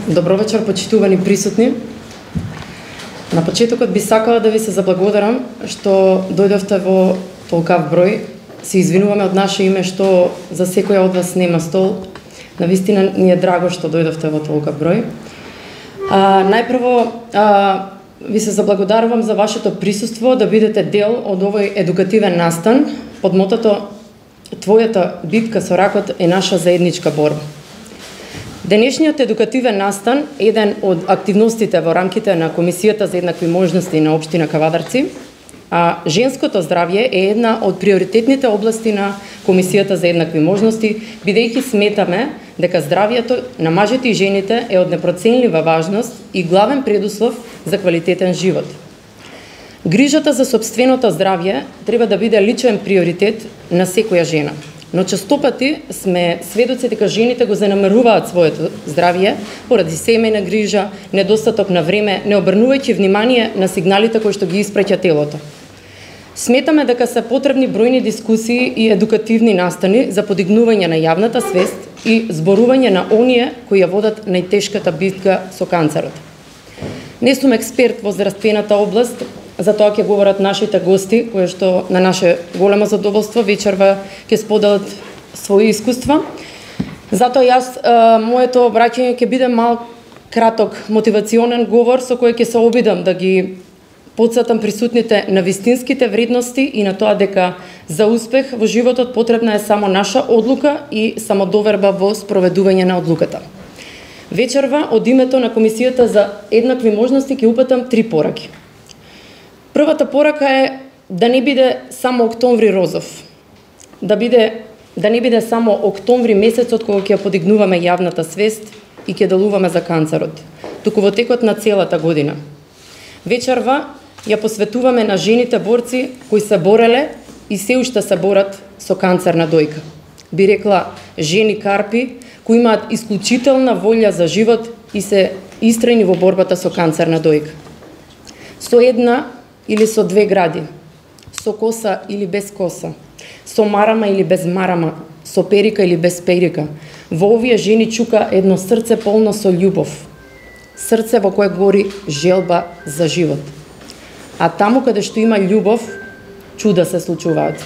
Добро вечер, почитувани присутни. На почетокот би сакала да ви се заблагодарам што дојдовте во толкав број. Се извинуваме од наше име што за секоја од вас нема стол. Навистина ни е драго што дојдовте во толкав број. Најпрво ви се заблагодарувам за вашето присуство, да бидете дел од овој едукативен настан под мотото "Твојата битка со ракот е наша заедничка борба". Денешниот едукативен настан е еден од активностите во рамките на Комисијата за еднакви можности на општина Кавадарци, а женското здравје е една од приоритетните области на Комисијата за еднакви можности, бидејќи сметаме дека здравјето на мажите и жените е од непроценлива важност и главен предуслов за квалитетен живот. Грижата за сопственото здравје треба да биде личен приоритет на секоја жена. Но честопати сме сведоци дека жените го занемаруваат своето здравје поради семејна грижа, недостаток на време, не обрнувајќи внимание на сигналите кои што ги испраќа телото. Сметаме дека се потребни бројни дискусии и едукативни настани за подигнување на јавната свест и зборување на оние кои ја водат најтешката битка со канцерот. Не сум експерт во здравствената област, затоа ќе говорат нашите гости, кои што на наше големо задоволство вечерва ќе споделат своји искуства. Затоа јас моето обраќање ќе биде мал краток мотивационен говор со кој ќе се обидам да ги потсетам присутните на вистинските вредности и на тоа дека за успех во животот потребна е само наша одлука и самодоверба во спроведување на одлуката. Вечерва од името на Комисијата за еднакви можности ќе упатам 3 пораки. Првата порака е да не биде само октомври розов, да не биде само октомври месецот кога ќе подигнуваме јавната свест и ќе делуваме за канцерот, туку во текот на целата година. Вечерва ја посветуваме на жените борци кои се бореле и се уште се борат со канцер на дојка. Би рекла жени карпи кои имаат исклучителна волја за живот и се истрајни во борбата со канцер на дојка. Со една или со 2 гради, со коса или без коса, со марама или без марама, со перика или без перика, во овие жени чука едно срце полно со љубов, срце во кое гори желба за живот. А таму каде што има љубов, чуда се случуваат.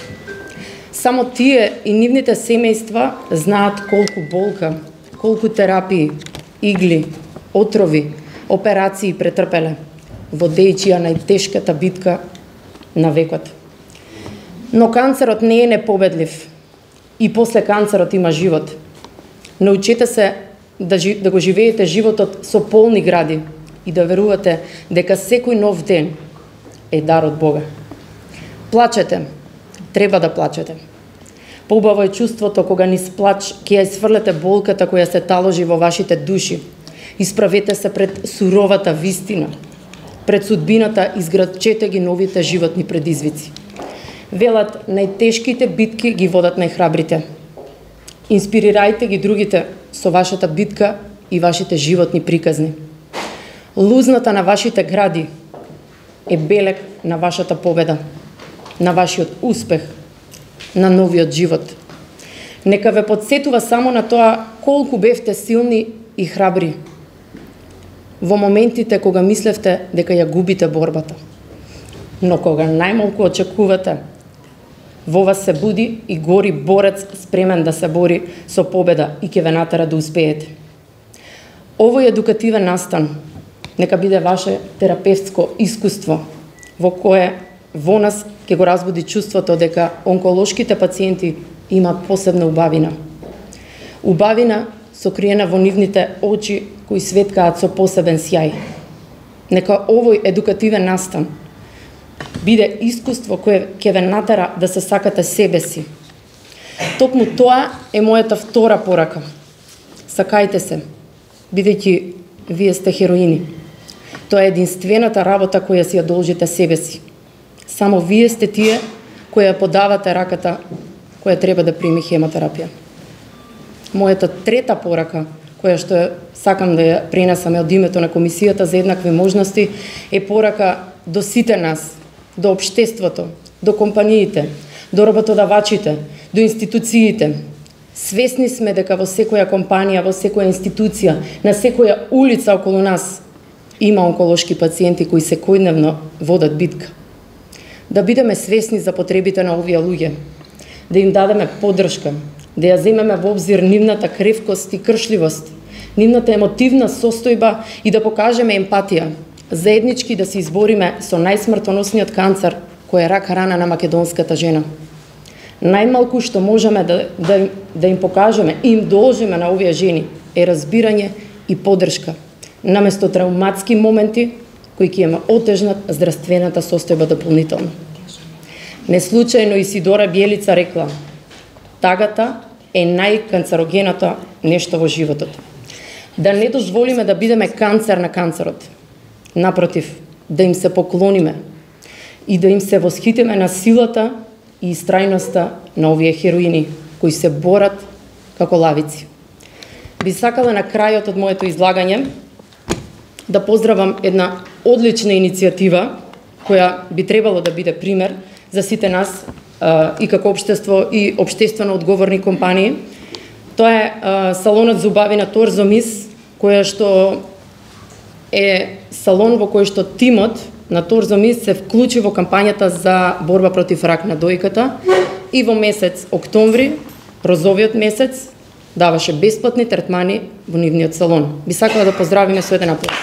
Само тие и нивните семејства знаат колку болка, колку терапии, игли, отрови, операции претрпеле, водејќи ја најтешката битка на векот. Но канцерот не е непобедлив и после канцерот има живот. Научете се да го живеете животот со полни гради и да верувате дека секој нов ден е дар од Бога. Плачете, треба да плачете. Поубаво е чувството кога низ плач ќе ја сврлете болката која се таложи во вашите души. Исправете се пред суровата вистина. Пред судбината изградчете ги новите животни предизвици. Велат, најтешките битки ги водат најхрабрите. Инспирирајте ги другите со вашата битка и вашите животни приказни. Лузната на вашите гради е белег на вашата победа, на вашиот успех, на новиот живот. Нека ве подсетува само на тоа колку бевте силни и храбри во моментите кога мислевте дека ја губите борбата. Но кога најмалку очекувате, во вас се буди и гори борец спремен да се бори со победа и ќе ве натера да успеете. Овој едукативен настан нека биде ваше терапевтско искуство во кое во нас ќе го разбуди чувството дека онколошките пациенти имаат посебна убавина. Убавина сокриена во нивните очи кои светкаат со посебен сјај. Нека овој едукативен настан биде искуство кое ќе ве натера да се сакате себе си. Токму тоа е мојата втора порака. Сакајте се, бидејќи вие сте хероини. Тоа е единствената работа која си ја должите себе си. Само вие сте тие кои ја подавате раката која треба да прими хемотерапија. Мојата трета порака, која што сакам да ја пренесаме од името на Комисијата за еднакви можности, е порака до сите нас, до општеството, до компаниите, до работодавачите, до институциите. Свесни сме дека во секоја компанија, во секоја институција, на секоја улица околу нас има онколошки пациенти кои секојдневно водат битка. Да бидеме свесни за потребите на овие луѓе, да им дадеме поддршка, да ја земеме во обзир нивната кревкост и кршливост, нивната емотивна состојба и да покажеме емпатија, заеднички да се избориме со најсмртоносниот канцер кој е рак рана на македонската жена. Најмалку што можеме да им покажеме и им должиме на овие жени е разбирање и поддршка, наместо травматски моменти кои ќе им отежнат здравствената состојба дополнително. Неслучајно Исидора Бјелица рекла: тагата е најканцерогеното нешто во животот. Да не дозволиме да бидеме канцер на канцерот. Напротив, да им се поклониме и да им се восхитиме на силата и истрајноста на овие хероини кои се борат како лавици. Би сакала на крајот од моето излагање да поздравам една одлична иницијатива која би требало да биде пример за сите нас и како општество и општествено одговорни компании. Тоа е салонот за убави на Торзо Мис, која што е салон во кој што тимот на Торзо Мис се вклучи во кампањата за борба против рак на дојката и во месец октомври, розовиот месец, даваше бесплатни третмани во нивниот салон. Би сакала да поздравиме со еден аплауз.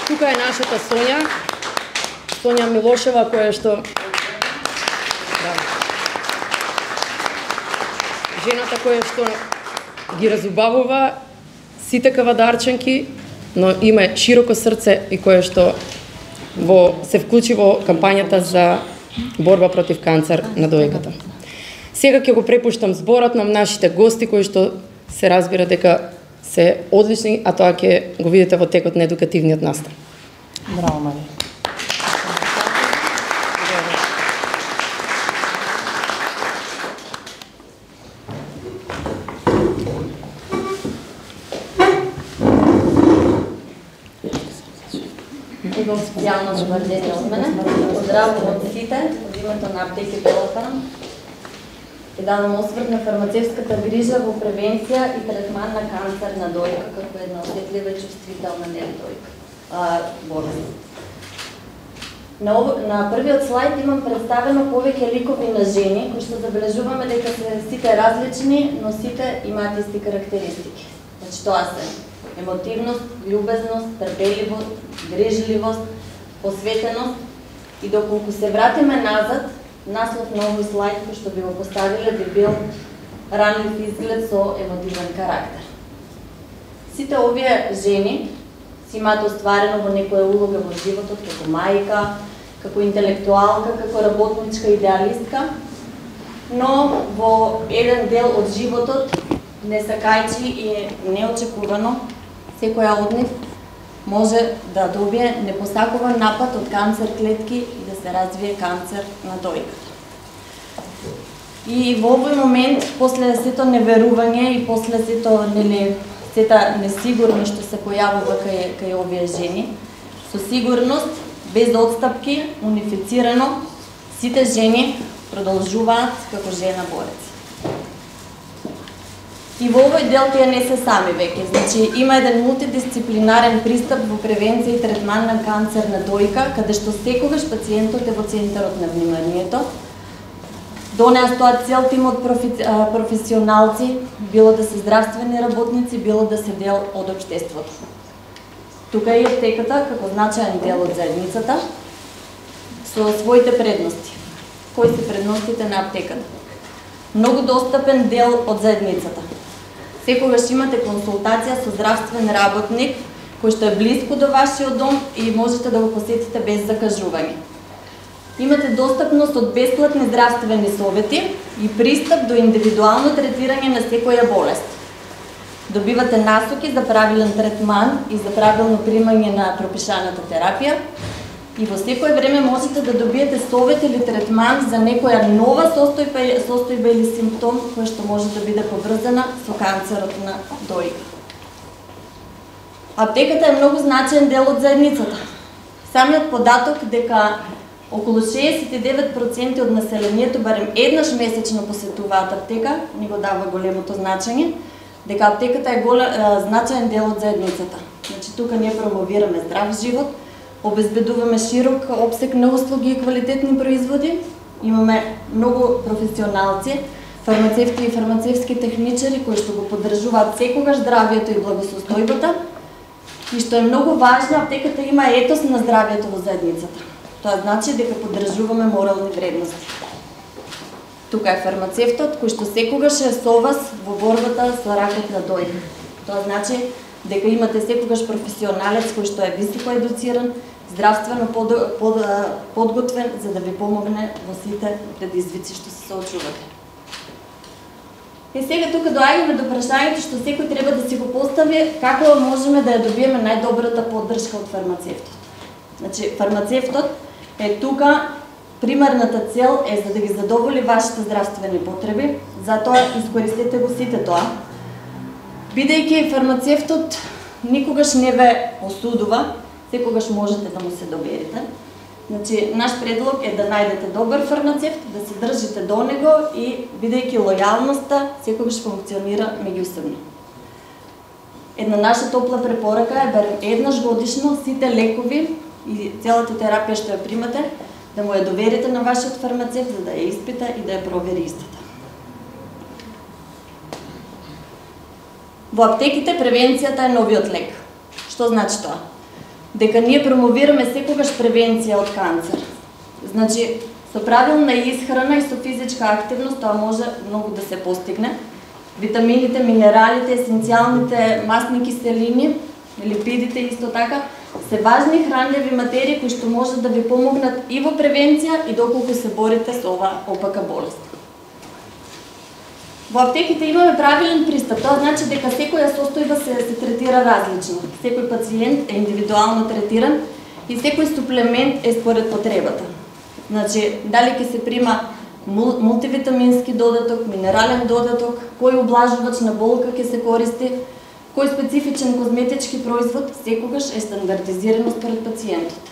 Тука е нашата Сонја Милошева, која што жената која што ги разубавува сите кавадарченки, но има широко срце и која што се вклучи во кампањата за борба против канцер на дојката. Сега ќе го препуштам зборот на нашите гости кои што се разбира дека се одлични, а тоа ќе го видите во текот на едукативниот настан. Браво, Марија. Имам специјално добрдење од мене. Поздравувам од сите, од името на Аптеки Белокрам. Ќе давам осврт на фармацевската грижа во превенција и третман на канцер на дојка како една осетлива и чувствителна болест. На првиот слайд имам представено повеќе ликови на жени, кои што забележуваме дека се сите различни, но сите имаат исти карактеристики. Значи тоа се емотивност, љубезност, трпеливост, грижливост, посветеност и доколку се вратиме назад, наслов на овој слайд кој што би го поставиле би бил ранлив изглед со емотивен карактер. Сите овие жени си имаат остварено во некоја улога во животот како мајка, како интелектуалка, како работничка идеалистка, но во еден дел од животот несакајчи и неочекувано секоја од нив може да добие непосакуван напад од канцер клетки и да се развие канцер на дојката. И во овој момент, после сето неверување и после сета несигурност што се појавува кај овие жени, со сигурност, без одстапки, унифицирано, сите жени продолжуваат како жена борец. И во овој дел тие не се сами веќе, значи има еден мултидисциплинарен пристап во превенција и третман на канцер на дојка, каде што секогаш пациентот е во центарот на вниманието. Донеа стоат цел тим од професионалци, било да се здравствени работници, било да се дел од општеството. Тука е аптеката како значаен дел од заедницата со своите предности. Кои се предностите на аптеката? Многу достапен дел од заедницата. Секогаш имате консултација со здравствен работник кој што е близко до вашиот дом и можете да го посетите без закажување. Имате достапност од бесплатни здравствени совети и пристап до индивидуално третирање на секоја болест. Добивате насоки за правилен третман и за правилно примање на пропишаната терапија и во секое време можете да добиете совет или третман за некоја нова состојба или симптом кој што може да биде поврзана со канцерот на дојка. Аптеката е многу значаен дел од заедницата. Самиот податок дека околу 69% од населението барем еднаш месечно посетуваат аптека, ни го дава големото значење, дека аптеката е значаен дел од заедницата. Значи, тука ние промовираме здрав живот, обезбедуваме широк опсег на услуги и квалитетни производи, имаме многу професионалци, фармацевти и фармацевски техничари кои што го поддржуваат секогаш здравието и благосостојбата, и што е многу важно, аптеката има етос на здравието во заедницата. Тоа значи дека поддржуваме морални вредности. Тука е фармацевтот кој што секогаш е со вас во борбата со ракот на дојка. Тоа значи дека имате секогаш професионалец кој што е високо едуциран, здравствено подготвен за да ви помогне во сите предизвици што се соочувате. И сега тука доаѓаме до прашањето што секој треба да си го постави, како можеме да ја добиеме најдобрата поддршка од фармацевтот. Значи, фармацевтот е тука, примарната цел е за да ги задоволи вашите здравствени потреби, затоа искористете го сите тоа. Бидејќи фармацевтот никогаш не ве осудува, секогаш можете да му се доверите. Значи, наш предлог е да најдете добар фармацевт, да се држите до него и бидејќи лојалноста секогаш функционира меѓусебно. Една наша топла препорака е барем еднаш годишно сите лекови и целата терапија што ја примате, да му ја доверите на вашиот фармацевт за да ја испита и да ја провери истата. Во аптеките превенцијата е новиот лек. Што значи тоа? Дека ние промовираме секогаш превенција од канцер. Значи, со правилна исхрана и со физичка активност тоа може многу да се постигне. Витамините, минералите, есенцијалните масни киселини, липидите исто така, се важни хранливи материи кои што можат да ви помогнат и во превенција и доколку се борите со оваа опака болест. Во аптеките имаме правилен пристап, тоа значи дека секоја состојба се третира различно. Секој пациент е индивидуално третиран и секој суплемент е според потребата. Значи, дали ќе се прима мултивитамински додаток, минерален додаток, кој облажувач на болка ќе се користи, кој специфичен козметички производ, секогаш е стандартизирано според пациентот.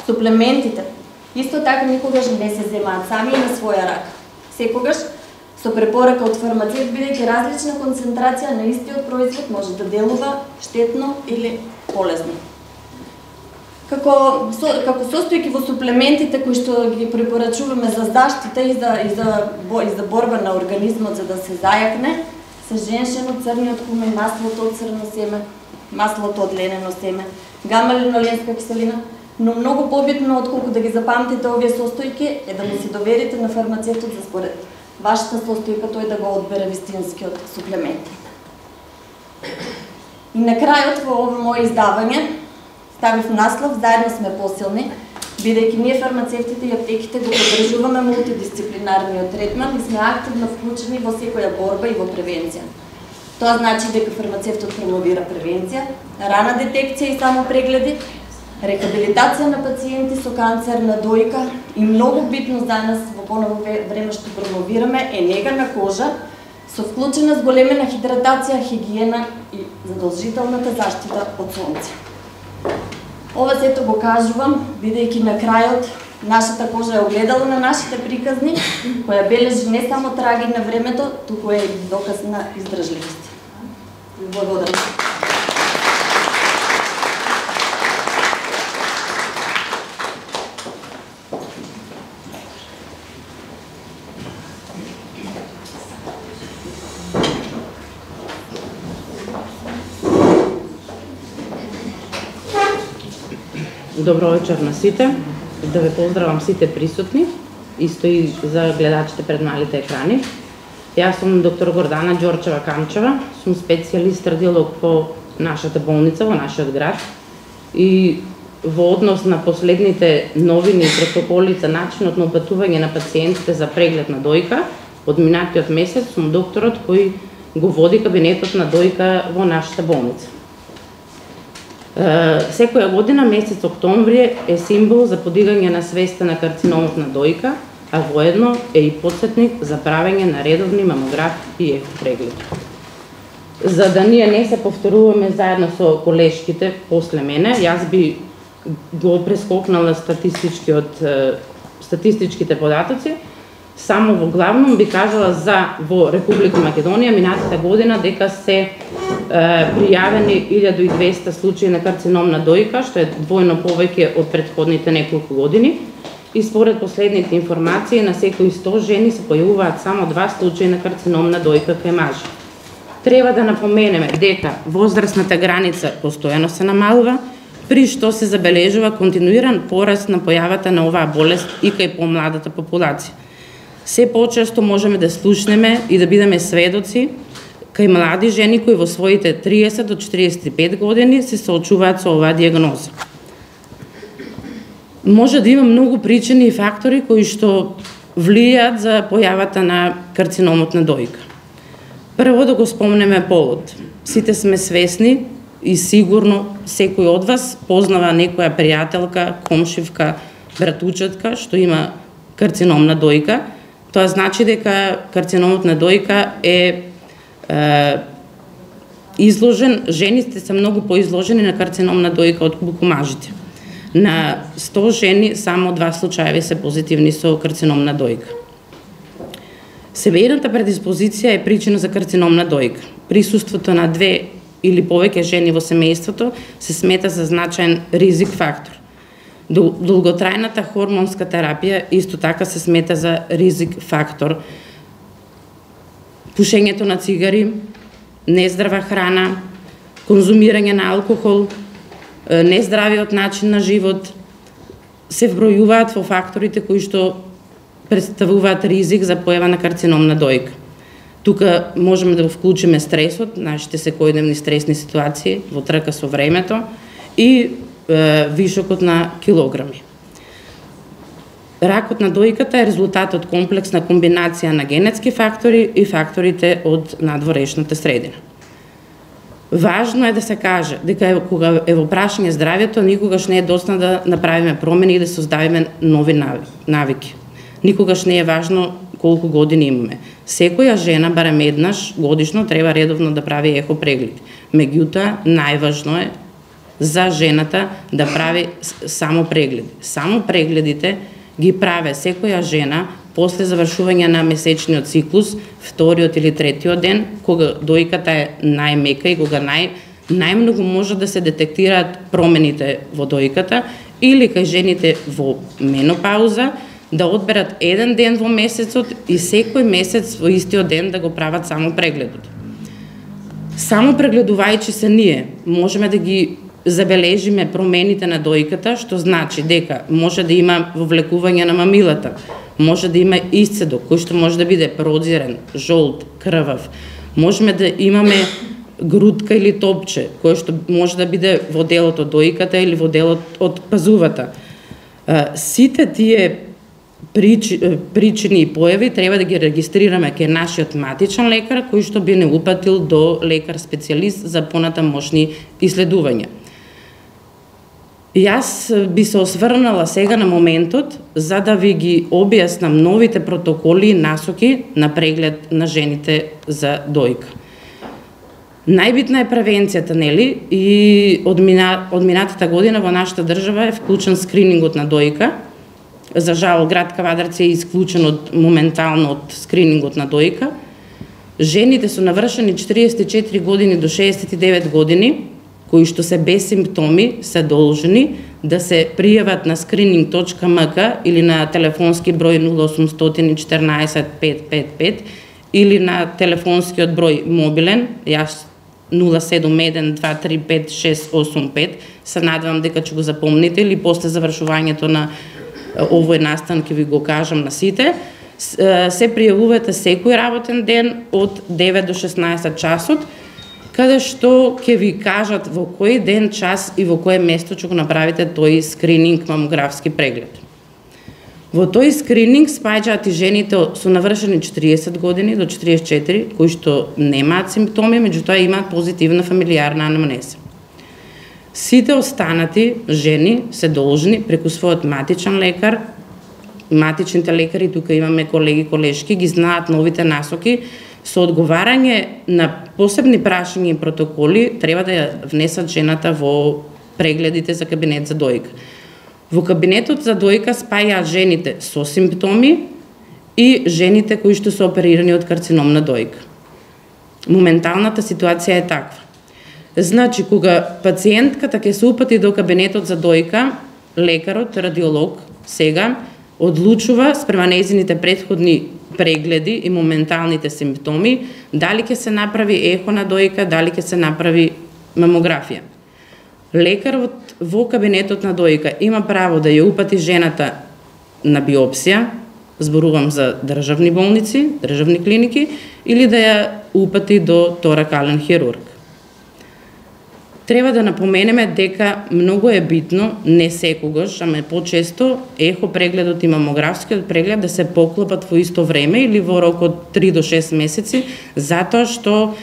Суплементите исто така никогаш не се земаат сами и на своја рака. Секогаш со препорака од фармацевт, бидејќи различна концентрација на истиот производ може да делува штетно или полезно. Како состојки во суплементите кои што ги препорачуваме за заштита и за борба на организмот за да се зајакне, се женшено, црниот кумен, маслото од црно семе, маслото од ленено семе, гама-линоленска киселина, но многу побитно отколку да ги запамтите овие состојки е да му се доверите на фармацевтот за според вашата состојка тој да го одбере вистинскиот суплемент. И на крајот во ово моје издавање ставив наслов "Заедно сме посилни", бидејќи ние фармацевтите и аптеките го поддржуваме мултидисциплинарниот третман и сме активно вклучени во секоја борба и во превенција. Тоа значи дека фармацевтот промовира превенција, рана детекција и самопрегледи, рехабилитација на пациенти со канцер на дојка и многу битно за нас во поново време што промовираме е нега на кожа со вклучена зголемена хидратација, хигиена и задолжителната заштита од сонце. Ова сето го кажувам, бидејќи на крајот нашата кожа е огледало на нашите приказни, која бележи не само траги на времето, туку е доказ на издржливост. Благодарам. Добро вечер на сите, да ве поздравам сите присутни, исто и за гледачите пред малите екрани. Јас сум доктор Гордана Ѓорчева-Камчева, сум специјалист радиолог по нашата болница, во нашиот град и во однос на последните новини и протоколи за начинот на упатување на пациентите за преглед на дојка, од минатиот месец сум докторот кој го води кабинетот на дојка во нашата болница. Секоја година месец октомври е символ за подигање на свеста на карциномот на дојка, а воедно е и потсетник за правење на редовни мамограф и ехопрегледи. За да ние не се повторуваме заедно со колешките после мене, јас би го прескокнала статистичките податоци. Само во главном би кажала за во Република Македонија минатата година дека се пријавени 1200 случаи на карцином на дојка, што е двојно повеќе од претходните неколку години. И според последните информации, на секои 100 жени се појавуваат само 2 случаи на карцином на дојка кај мажи. Треба да напоменеме дека возрастната граница постојано се намалува, при што се забележува континуиран пораст на појавата на оваа болест и кај помладата популација. Се почесто можеме да слушнеме и да бидеме сведоци кај млади жени кои во своите 30 до 45 години се соочуваат со оваа диагноза. Може да има многу причини и фактори кои што влијаат за појавата на карциномот на дојка. Прво да го спомнеме полот. Сите сме свесни и сигурно секој од вас познава некоја пријателка, комшивка, братучетка што има карцином на дојка. Тоа значи дека карциномот на дојка е изложен, жените се многу поизложени на карцином на дојка отколку мажите. На 100 жени само 2 случаеви се позитивни со карцином на дојка. Семејната предиспозиција е причина за карцином на дојка. Присуството на 2 или повеќе жени во семејството се смета за значаен ризик фактор. Долготрајната хормонска терапија исто така се смета за ризик фактор. Пушењето на цигари, нездрава храна, конзумирање на алкохол, нездравиот начин на живот се вбројуваат во факторите кои што представуваат ризик за појава на карцином на дојка. Тука можеме да го вклучиме стресот, нашите секојдневни стресни ситуации во трка со времето и вишокот на килограми. Ракот на дојката е резултат од комплексна комбинација на генетски фактори и факторите од надворешната средина. Важно е да се каже дека кога е во прашање здравјето, никогаш не е доцна да направиме промени и да создавиме нови навики. Никогаш не е важно колку години имаме. Секоја жена барем еднаш годишно треба редовно да прави ехо преглед. Меѓутоа, најважно е за жената да прави само прегледи. Само прегледите ги праве секоја жена после завршување на месечниот циклус, вториот или третиот ден, кога дојката е најмека и кога најмногу може да се детектираат промените во дојката, или кај жените во менопауза, да одберат еден ден во месецот и секој месец во истиот ден да го прават само прегледот. Само прегледувајќи се ние, можеме да ги забележиме промените на дојката, што значи дека може да има вовлекување на мамилата, може да има исцедок, кој што може да биде прозирен, жолт, крвав. Можеме да имаме грудка или топче, кој што може да биде во делот од дојката или во делот од пазувата. Сите тие причини и појави треба да ги регистрираме кај нашиот матичен лекар, кој што би не упатил до лекар специјалист за понатамошни исследувања. Јас би се осврнала сега на моментот за да ви ги објаснам новите протоколи и насоки на преглед на жените за дојка. Најбитна е превенцијата, нели? И од минатата година во нашата држава е вклучен скринингот на дојка. За жал, град Кавадарци е исклучен моментално од скринингот на дојка. Жените со навршени 44 години до 69 години, кои што се без симптоми, се должни да се пријават на screening.mk или на телефонски број 0814 555 или на телефонскиот број мобилен, јас 071 235 685, се надевам дека ќе го запомните или после завршувањето на овој настан ќе ви го кажам на сите. Се пријавувате секој работен ден од 9 до 16 часот, каде што ќе ви кажат во кој ден, час и во кое место ќе го направите тој скрининг мамографски преглед. Во тој скрининг спаѓаат и жените со навршени 40 години до 44, кои што немаат симптоми, меѓутоа имаат позитивна фамилијарна анамнеза. Сите останати жени се должни преку својот матичен лекар, матичните лекари, тука имаме колеги, колешки, ги знаат новите насоки, со одговарање на посебни прашања и протоколи треба да ја внесат жената во прегледите за кабинет за дојка. Во кабинетот за дојка спајаат жените со симптоми и жените кои што се оперирани од карцином на дојка. Моменталната ситуација е таква. Значи, кога пациентката ќе се упати до кабинетот за дојка, лекарот, радиолог, сега одлучува спрема нејзините претходни прегледи и моменталните симптоми, дали ќе се направи ехо на дојка, дали ќе се направи мамографија. Лекарот во кабинетот на дојка има право да ја упати жената на биопсија, зборувам за државни болници, државни клиники, или да ја упати до торакален хирург. Треба да напоменеме дека многу е битно, не секогаш, ама почесто, ехо прегледот и мамографскиот преглед да се поклопат во исто време или во рок од 3 до 6 месеци, затоа што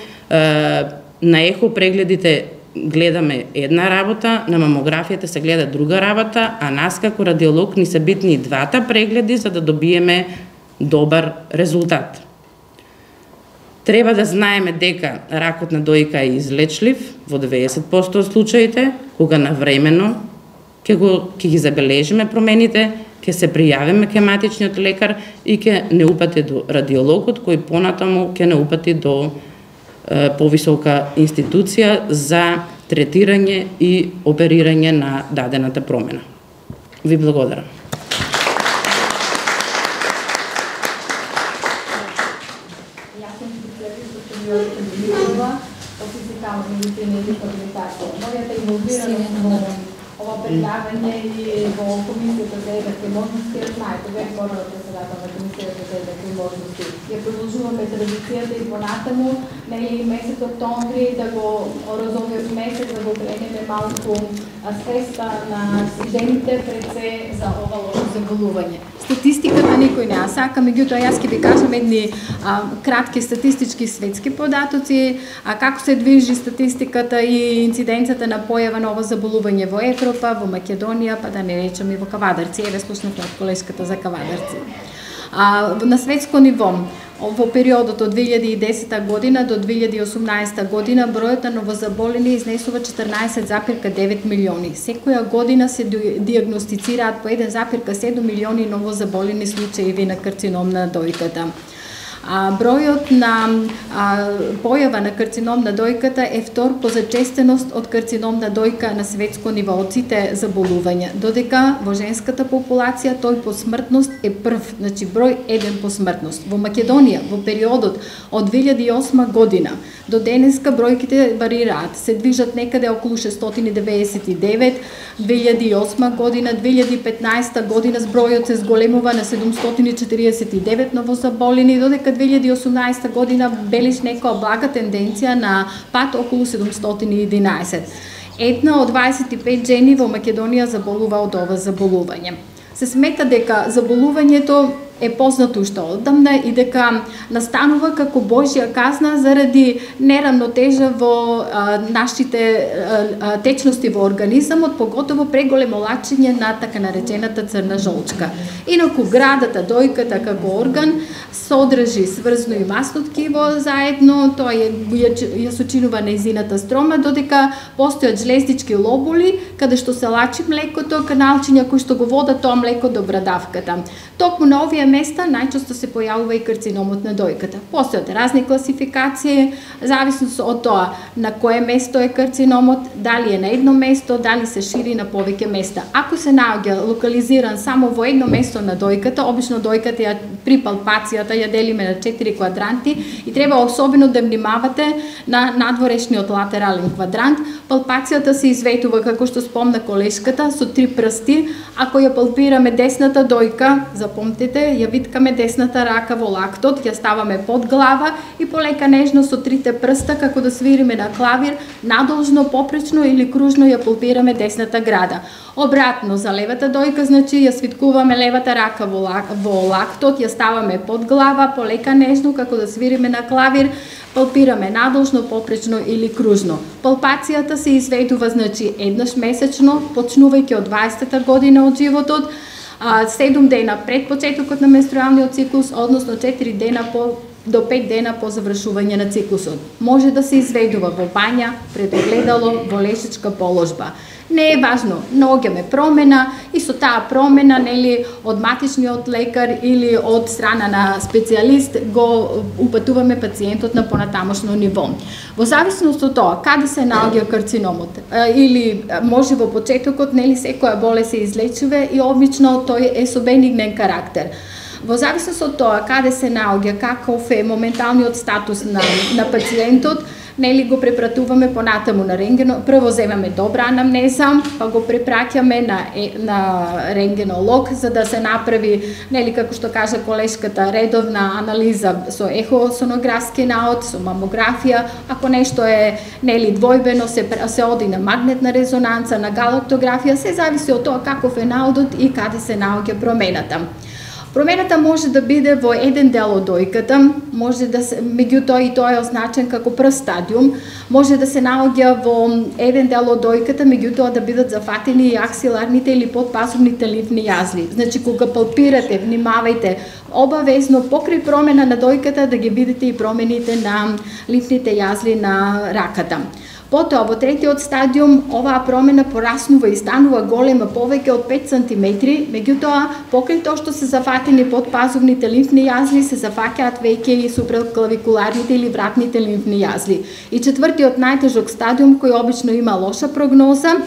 на ехо прегледите гледаме една работа, на мамографијата се гледа друга работа, а нас како радиолог ни се битни двата прегледи за да добиеме добар резултат. Треба да знаеме дека ракот на дојка е излечлив во 90% од случаите, кога навремено ќе ги забележиме промените, ќе се пријавиме кај матичниот лекар и ќе не упати до радиологот, кој понатаму ќе не упати до повисока институција за третирање и оперирање на дадената промена. Ви благодарам. Мојата инволвираност во ова предавање и во Комисијата за еднакви можности, знаете, веќе горна председател на Комисијата за еднакви можности. Ја продолжуваме традицијата и понатаму, нели месец октомври да го разовиот месец да го кренеме малку свеста на жените пред се за ова лошо заболување. Статистиката никој не сака, меѓутоа јас ќе ви кажам едни кратки статистички светски податоци, како се движи статистиката и инциденцата на појава на ова заболување во Европа, во Македонија, па да не речем и во Кавадарци. Еве слушнавме од колешката за Кавадарци. На светско ниво, во периодот од 2010 година до 2018 година бројот на новозаболени изнесува 14,9 милиони. Секоја година се диагностицираат по 1,7 милиони новозаболени случаи на карцином на дојката. Бројот на појава на карцином на дојката е втор по зачестеност од карцином на дојка на светско ниво од сите заболувања, додека во женската популација тој по смртност е прв, значи број 1 по смртност. Во Македонија во периодот од 2008 година до денеска бројките варираат, се движат некаде околу 699, 2008 година, 2015 година збројот се зголемува на 749 новозаболени, додека 2018 година белиш нека блага тенденција на пат околу 711. Една од 25 жени во Македонија заболува од ова заболување. Се смета дека заболувањето е познато уште одамна и дека настанува како Божја казна заради неравнотежа во нашите течности во организмот, поготово преголемо лачење на така наречената црна жолчка. Инаку градата, дојката како орган содржи сврзно и масно ткиво заедно, тоа ја сочинува нејзината строма, додека постојат жлездички лобули каде што се лачи млекото, каналчиња кои што го водат тоа млеко до брадавката. Токму на овие места најчесто се појавува и карциномот на дојката. Постојат разни класификации, зависно од тоа на кое место е карциномот, дали е на едно место, дали се шири на повеќе места. Ако се наоѓа локализиран само во едно место на дојката, обично дојката ја при палпацијата ја делиме на 4 квадранти и треба особено да внимавате на надворешниот латерален квадрант. Палпацијата се изветува, како што спомна колешката, со 3 прсти. Ако ја палпираме десната дојка, запомнете, ја виткаме десната рака во лактот, ја ставаме под глава и полека нежно со 3 прста, како да свириме на клавир, надолжно, попречно или кружно ја палпираме десната града. Обратно, за левата дојка, значи ја свиткуваме левата рака во лактот, ја ставаме под глава, полека нежно, како да свириме на клавир, палпираме надолжно, попречно или кружно. Палпацијата се изведува, значи, еднаш месечно, почнувајќи од 20-та година од животот, 7 дена пред почетокот на менструалниот циклус, односно 4 дена по до 5 дена по завршување на циклусот. Може да се изведува во бања, пред огледало, во лежачка положба. Не е важно, наоѓаме промена и со таа промена, нели, од матичниот лекар или од страна на специјалист го упатуваме пациентот на понатамошно ниво. Во зависност од тоа каде се наоѓа карциномот или може во почетокот, нели, секоја болест се излечува и обично тој е со бенигнен карактер. Во зависност од тоа каде се наоѓа, каков е моменталниот статус на пациентот, нели го препратуваме понатаму на рентгено. Прво земаме добра анамнеза, па го препраќаме на рентгенолог за да се направи, нели како што кажа колешката, редовна анализа со ехосонографски наод, со мамографија. Ако нешто е, нели, двојбено, се оди на магнетна резонанца, на галактографија, се зависи од тоа каков е наодот и каде се наоѓа промената. Промената може да биде во еден дел од дојката, може да се, меѓутоа и тоа е означен како прв стадиум, може да се наоѓа во еден дел од дојката, меѓутоа да бидат зафатени и аксиларните или подпазовните лимфни јазли. Значи, кога палпирате, внимавајте, обавезно покрај промена на дојката да ги видите и промените на лимфните јазли на раката. Потоа, во третиот стадиум, оваа промена пораснува и станува голема, повеќе од 5 см, меѓутоа, покрај тоа што се зафатени подпазовните лимфни јазли, се зафаќаат веќе и суpraклавикуларните или вратните лимфни јазли. И четвртиот најтежок стадиум, кој обично има лоша прогноза,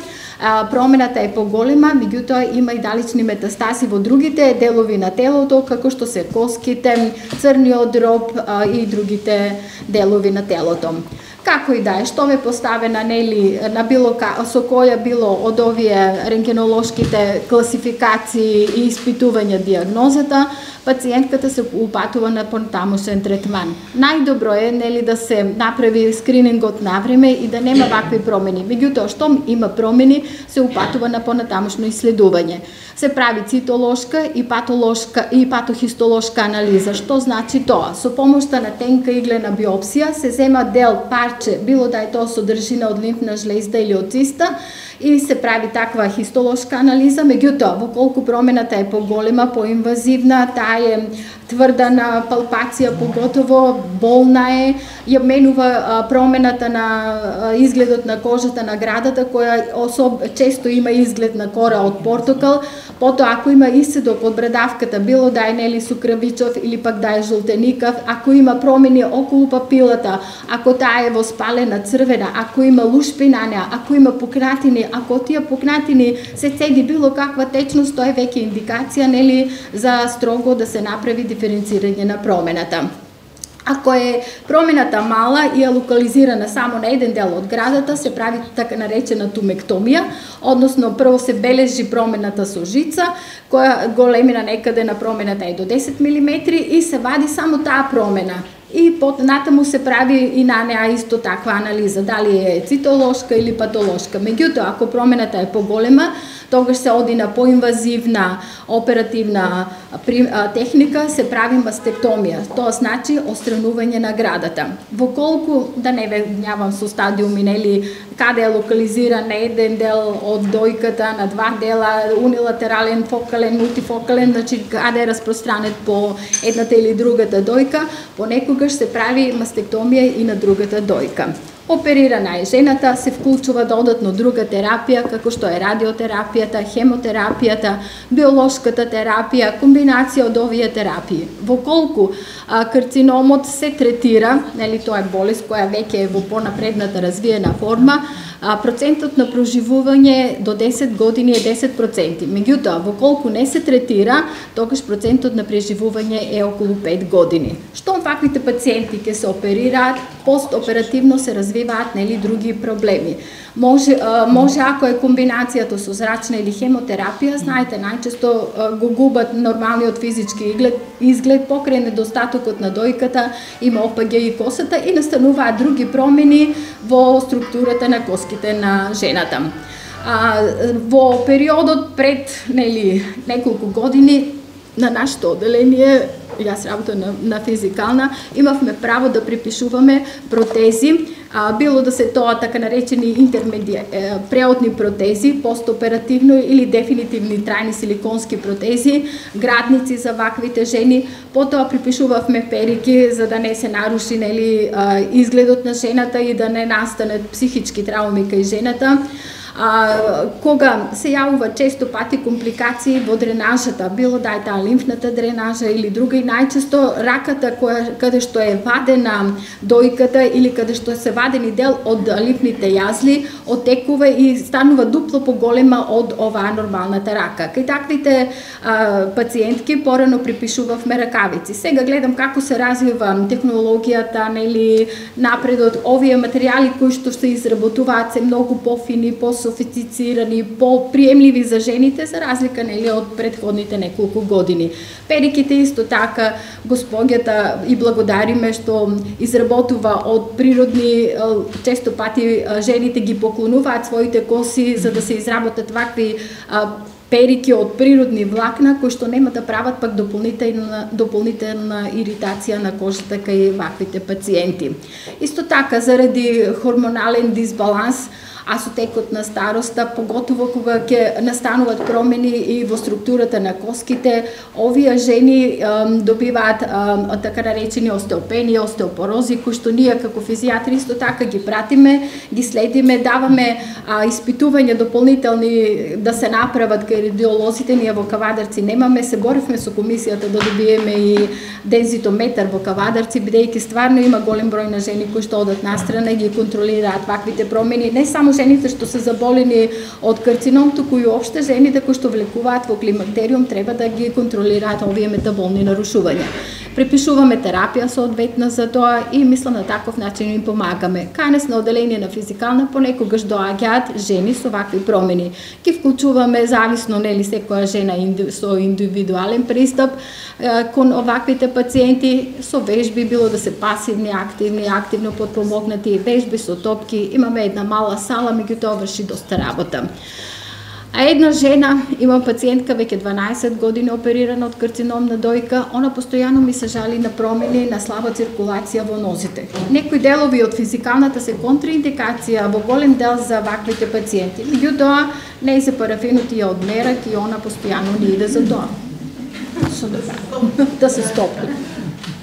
промената е поголема, меѓутоа има и далечни метастази во другите делови на телото, како што се коските, црниот дроб и другите делови на телото. Како и да е, што ме поставена, нели, на било со која било од овие рентгенолошките класификации и испитувања диагнозата, пациентката се упатува на понатамошен третман. Најдобро е, нели, да се направи скринингот навреме и да нема вакви промени. Меѓутоа, штом има промени, се упатува на понатамошно исследување. Се прави цитолошка и патолошка и патохистолошка анализа. Што значи тоа? Со помошта на тенка иглена биопсија се зема дел парче, било да е тоа содржина од лимфна жлезда или од циста, и се прави таква хистолошка анализа, меѓутоа, во колку промената е поголема, поинвазивна, таа е тврда на палпација, поготово болна е, ја менува промената на изгледот на кожата на градата, која често има изглед на кора од портокал. Потоа, ако има иседок од брадавката, било да е, нели, сукравичов или пак да е жолтеникав, ако има промени околу папилата, ако таа е воспалена црвена, ако има лушпина, ако има пукнатини, ако тие пукнатини се цеди било каква течност, тоа е веќе индикација, нели, за строго да се направи диференцирање на промената. Ако е промената мала и е локализирана само на еден дел од градата, се прави така наречена тумектомија, односно прво се бележи промената со жица, која големина некаде на промената е до 10 мм и се вади само таа промена. И натаму се прави и на неа исто таква анализа, дали е цитолошка или патолошка. Меѓутоа, ако промената е поголема, тогаш се оди на поинвазивна оперативна техника, се прави мастектомија. Тоа значи отстранување на градата. Во колку, да не вењавам со стадиуми, нели, каде е локализиран на еден дел од дојката, на два дела, унилатерален, фокален, мултифокален, значи каде е распространет по едната или другата дојка, понекогаш се прави мастектомија и на другата дојка. Оперирана е жената, се вклучува додатно друга терапија, како што е радиотерапијата, хемотерапијата, биолошката терапија, комбинација од овие терапии. Во колку карциномот се третира, нели, тоа е болест која веќе е во понапредната развиена форма, процентот на проживување до 10 години е 10%. Меѓутоа, во колку не се третира, тогаш процентот на преживување е околу 5 години. Штом ваквите пациенти ќе се оперираат, постоперативно се развиваат, нели, други проблеми. Може ако е комбинацијата со зрачна или хемотерапија, знаете, најчесто го губат нормалниот физички изглед покрај недостатокот на дојката, има опаѓа и косата и настануваат други промени во структурата на коските на жената. Во периодот пред, нели, неколку години на нашето оделение, јас работам на физикална, имавме право да припишуваме протези било да се тоа така наречени преотни протези, постоперативно или дефинитивни трајни силиконски протези, градници за ваквите жени, потоа припишувавме перики за да не се наруши изгледот на жената и да не настанат психички трауми кај жената. Кога се јавува често пати компликации во дренажата, било да е таа лимфната дренажа или друга, и најчесто раката каде што е вадена дојката или каде што се вадени дел од лимфните јазли, оттекува и станува дупло поголема од оваа нормалната рака. Кај таквите пациентки порано припишувавме ракавици. Сега гледам како се развива технологијата, напредот, овие материјали кои што се изработуваат се многу пофини, софистицирани, по-приемливи за жените, за разлика од предходните неколку години. Периките исто така, госпоѓата и благодариме што изработува од природни, често пати жените ги поклонуваат своите коси за да се изработат вакви перики од природни влакна кои што нема да прават пак дополнителна иритација на кожата кај ваквите пациенти. Исто така, заради хормонален дисбаланс, а со текот на староста, поготово кога ќе настануваат промени и во структурата на коските, овие жени добиваат така наречени остеопении, остеопорози, кои што ние како физијатри исто така ги пратиме, ги следиме, даваме испитувања дополнителни да се направат кај радиолозите. Ние во Кавадарци немаме, се боривме со комисијата да добиеме и дензитометар во Кавадарци, бидејќи стварно има голем број на жени кои што одат настрана и ги контролираат ваквите промени, не само жените што се заболени од карцином, туку и опште жените кои што влекуваат во климактериум треба да ги контролираат овие метаболни нарушувања. Препишуваме терапија соодветна за тоа и мислам на таков начин им помагаме. Канес на оделение на физикална понекогаш доаѓаат жени со вакви промени. Ги вклучуваме зависно секоја жена со индивидуален пристап кон оваквите пациенти со вежби, било да се пасивни, активни, активно подпомогнати вежби со топки. Имаме една мала сала, меѓутоа врши доста работа. А една жена, има пациентка веќе 12 години оперирана од карцином на дојка, она постојано ми се жали на промени, на слаба циркулација во нозите. Некои делови од физикалната се контраиндикација во голем дел за ваквите пациенти. Меѓутоа, не се парафинот и од мерак и она постојано ни иде за тоа. Да се стопи.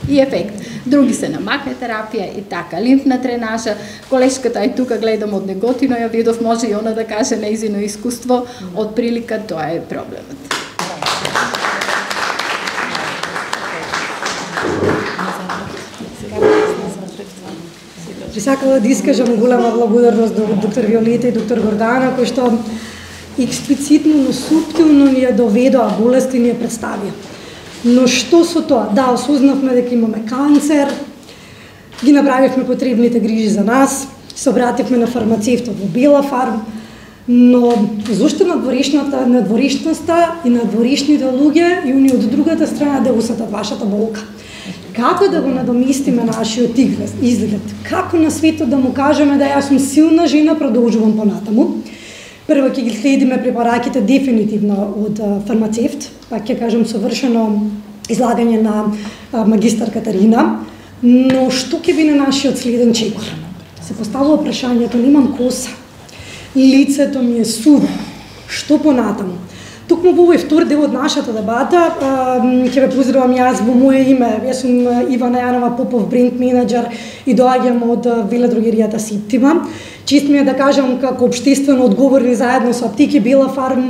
И ефект. Други се на макротерапија и така, лимфна дренажа. Колешката е тука, гледам од Неготино, ја видов, може и она да каже нејзино искуство, од прилика тоа е проблемот. Би сакала да искажам голема благодарност до доктор Виолета и доктор Гордана, кои што експлицитно, но суптилно ни ја доведоа болест и ни ја представија. Но што со тоа? Да, осознавме дека имаме канцер, ги направивме потребните грижи за нас, се обративме на фармацевтот во Бела фарм, но зошто надворешноста и надворешните луѓе и уни од другата страна да усетат вашата болка? Како да го надоместиме нашиот изглед? Како на светот да му кажеме да јас сум силна жена, продолжувам понатаму? Прво ќе ги следиме препараките дефинитивно од фармацевт, пак ќе кажам совршено излагање на магистар Катарина, но што ќе биде нашиот следен чекор? Се поставува прашањето, немам коса, лицето ми е суво, што понатаму? Токму во овој втор дел од нашата дебата ќе ве поздравам јас во моје име. Јас сум Ивана Јанова Попов, бренд менеджер и доаѓам од велодрогеријата Септима. Чест ми е да кажам како општествено одговорни заедно со Аптеки Бела фарм,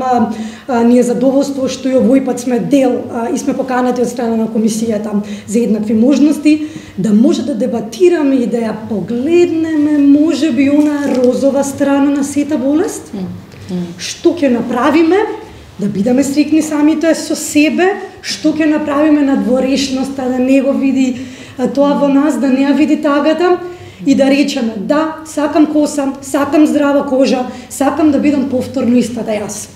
ни е задоволство што и овој пат сме дел и сме поканати од страна на комисијата за еднакви можности, да може да дебатираме и да ја погледнеме можеби она розова страна на сета болест. Што ќе направиме да бидеме стрикни самите со себе, што ќе направиме на надворешноста, да не го види тоа во нас, да не ја види тагата и да речеме да, сакам коса, сакам здрава кожа, сакам да бидам повторно истата јас.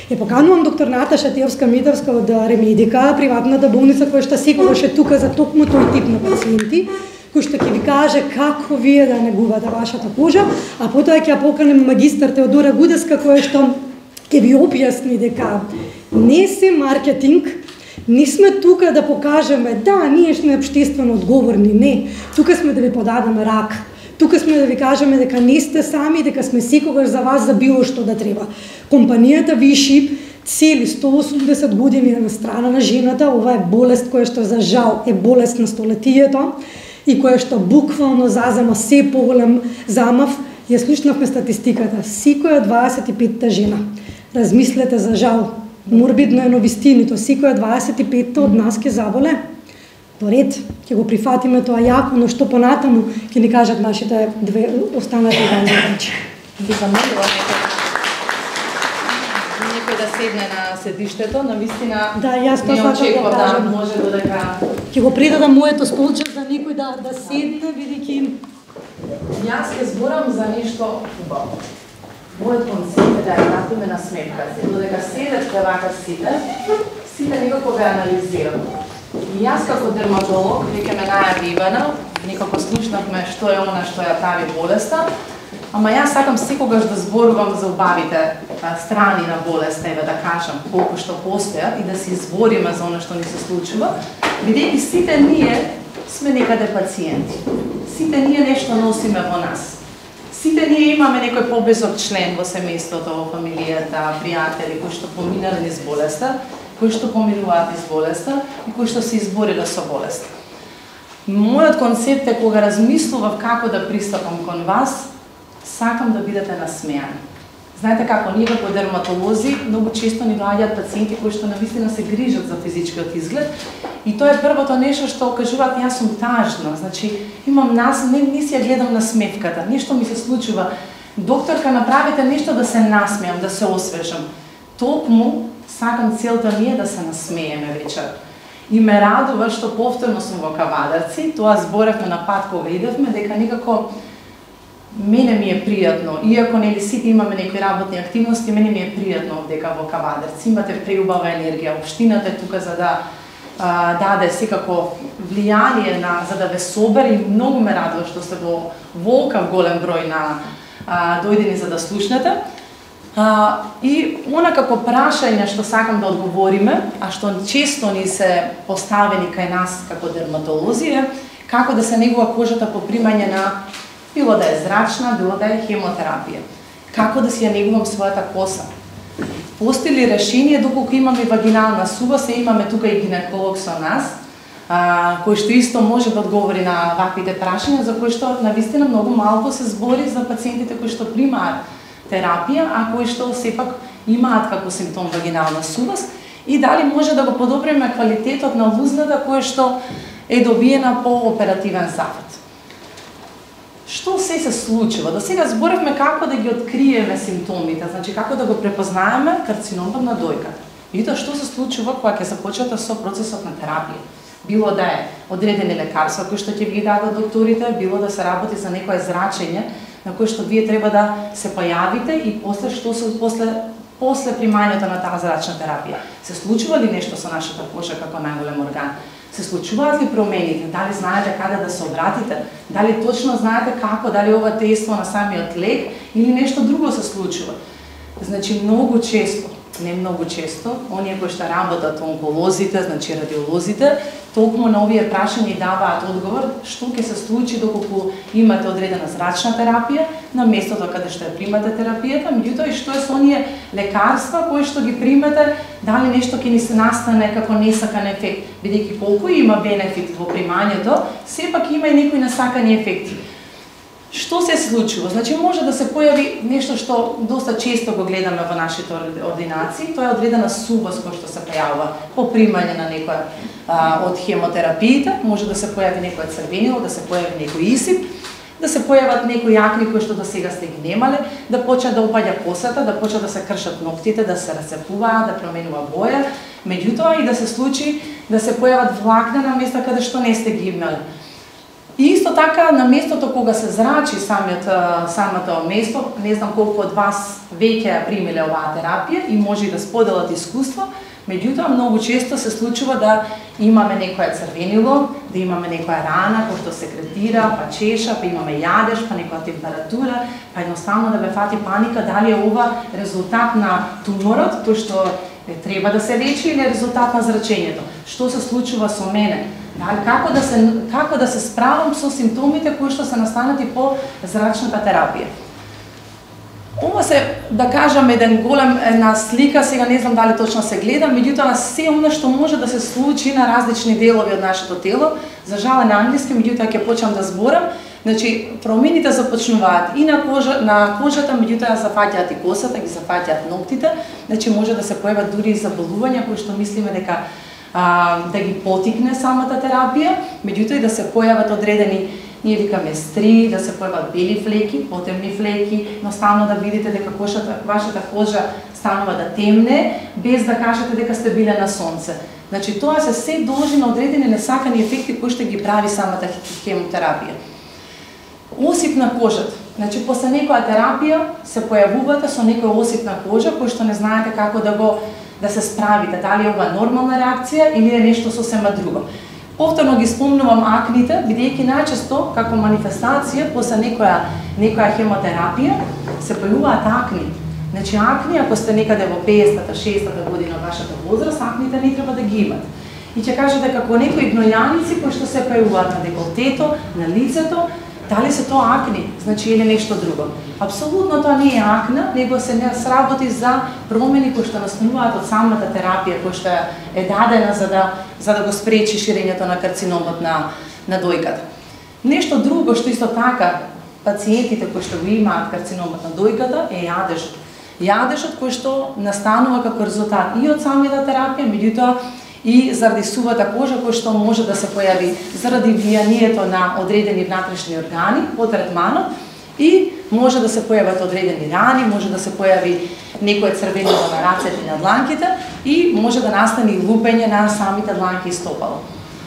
Ја поканувам доктор Наташа Теовска-Митовска од Ремедика, приватната болница која што секогаш е тука за токму тој тип на пациенти, кој што ќе ви каже како вие да негувате вашата кожа, а потоа ќе ја поканем магистар Теодора Гудеска која што ќе ви објасни дека не се маркетинг, не сме тука да покажеме да, ние сме општествено одговорни, не. Тука сме да ви подадеме рака. Тука сме да ви кажеме дека не сте сами, дека сме секогаш за вас за било што да треба. Компанијата Вишип цели 180 години на страна на жената. Ова е болест која што за жал е болест на столетието и која што буквално зазема се поголем замав. Ја слушнавме статистиката. Секоја 25-та жена, размислете за жал, морбидно е новистинито, секоја 25-та од нас ќе заболе. Поред, ќе го прифатиме тоа јако, но што понатаму ќе ни кажат нашите две останати ганзачи. Би замолила некој да седне на седиштето, навистина да, јас не тоа очекувам да може додека ќе го придадам моето столче за некој да седне, бидејќи јас ќе зборам за нешто убаво. Мојот концепт е да ја натиме на сметка. Додека седат вака сите некако го анализирам. И јас како дерматолог, веќе ме најави Ивана, некако слушнавме што е она што ја прави болеста, ама јас сакам секогаш да зборувам за убавите страни на болеста, еве да кажам колку што постојат и да се избориме за она што ни се случува, бидејќи сите ние сме некаде пациенти. Сите ние нешто носиме во нас. Сите ние имаме некој поблизок член во семејството, во фамилијата, пријатели кои што поминале низ болеста, кои што поминуваат низ болеста и кои што се избориле со болеста. Мојот концепт е кога размислував како да пристапам кон вас, сакам да бидете насмеани. Знаете како, ние како дерматолози многу често ни доаѓаат пациенти кои што навистина се грижат за физичкиот изглед и тоа е првото нешто што кажуваат јас сум тажна, значи имам не си ја гледам насмевката, нешто ми се случува. Докторка, направите нешто да се насмеам, да се освежам. Токму сакам целта ми е да се насмееме вечер. И ме радува што повторно сум во Кавадарци, тоа зборевме на пат кога идевме, дека некако мене ми е пријатно, иако нели сите имаме некои работни активности, мене ми е пријатно дека во Кавадарци имате преубава енергија, општината е тука за да даде секако влијание за да ве собере и многу ме радува што сте во волкав голем број на дојдени за да слушнете. И она како прашање што сакам да одговориме, а што често ни се поставени кај нас како дерматолози е како да се негува кожата по примање на било да е зрачна, било да е хемотерапија. Како да си ја негувам својата коса. Постои ли решение доколку имаме вагинална сува, се имаме тука и гинеколог со нас, кој што исто може да одговори на ваквите прашања, за кои што навистина многу малку се збори за пациентите кои што примаат терапија, а кои што сепак имаат како симптом вагинална сувост и дали може да го подобриме квалитетот на лузната која што е добиена по оперативен зафат. Што се случува? До сега зборевме како да ги откриеме симптомите, значи како да го препознаеме карциномот на дојката. И тоа што се случува кога ќе започнете со процесот на терапија. Било да е одредени лекарства кои што ќе ви ги дадат докторите, било да се работи за некое зрачење на кое што вие треба да се појавите и после што се после примањето на таа зрачна терапија. Се случува ли нешто со нашата кожа како најголем орган? Се случуваат ли промените? Дали знаете каде да се обратите? Дали точно знаете како, дали ова тество на самиот лек или нешто друго се случува? Значи многу често, не многу често, оние кои што работат онколозите, значи радиолозите, толкова на овие прашања даваат одговор што ќе се случи доколку имате одредена зрачна терапија на местото каде што ја примате терапијата, меѓутоа и што е со оние лекарства кои што ги примете, дали нешто ќе ни се настане како несакан ефект, бидејќи колку има бенефит во примањето, сепак има и некои несакани ефекти. Што се случува? Значи може да се појави нешто што доста често го гледаме во нашите ординации, тоа е одредена сувост која што се појавува по примање на некоја од хемотерапиите, може да се појави некој црвенило, да се појави некој исип, да се појават некои акни кои што до сега сте ги немале, да почне да опаѓа косата, да почне да се кршат ноктите, да се расцепуваат, да променува боја, меѓутоа и да се случи да се појават влакна на места каде што не сте ги имале. И исто така, на местото кога се зрачи самото место, не знам колку од вас веќе ја примиле оваа терапија и може и да споделат искуство, меѓутоа многу често се случува да имаме некоја црвенило, да имаме некоја рана која што секретира, па чеша, па имаме јадеж, па некоја температура, па едноставно да ве фати паника дали е ова резултат на туморот кој што треба да се лечи или резултат на зрачењето. Што се случува со мене? Како да се справам со симптомите кои што се настанати по зрачната терапија. Ова се, да кажам, една слика, сега не знам дали точно се гледа, меѓутоа се она што може да се случи на различни делови од нашето тело, за жал на англиски, меѓутоа ќе почнам да зборам. Значи, промените започнуваат и на кожата, меѓутоа зафаќаат и косата, ги зафаќаат ноктите, значи може да се појават дури и заболувања кои што мислиме дека да ги потикне самата терапија, меѓутоа и да се појават одредени, ние викаме стри, да се појават бели флеки, потемни флеки, едноставно да видите дека вашата кожа станува да темне, без да кажете дека сте биле на сонце. Значи, тоа се должи на одредени несакани ефекти кои што ги прави самата хемотерапија. Осип на кожата. Значи, после некоја терапија се појавувате со некој осип на кожа кој што не знаете како да се справите, дали ова е нормална реакција или е нешто сосема друго. Повторно ги спомнувам акните, бидејќи најчесто како манифестација после некоја хемотерапија се појавуваат акни. Значи, акни, ако сте некаде во 50-та, 60-та година вашата возраст, акните не треба да ги имате. И ќе кажете како некои гнојаници кои што се појавуваат на деколтето, на лицето, дали се тоа акни, значи или нешто друго. Апсолутно тоа не е акна, него се не сработи за промени кои што настануваат од самата терапија која што е дадена за да го спречи ширењето на карциномот на дојката. Нешто друго што исто така пациентите кои што го имаат карциномот на дојката е јадежот. Јадежот кој што настанува како резултат и од самата терапија, меѓутоа и заради сувата кожа кој што може да се појави заради влијанието на одредени внатрешни органи по третманот и може да се појават одредени рани, може да се појави некое црвениво на рацете и на дланките и може да настане и лупење на самите дланки и стопало.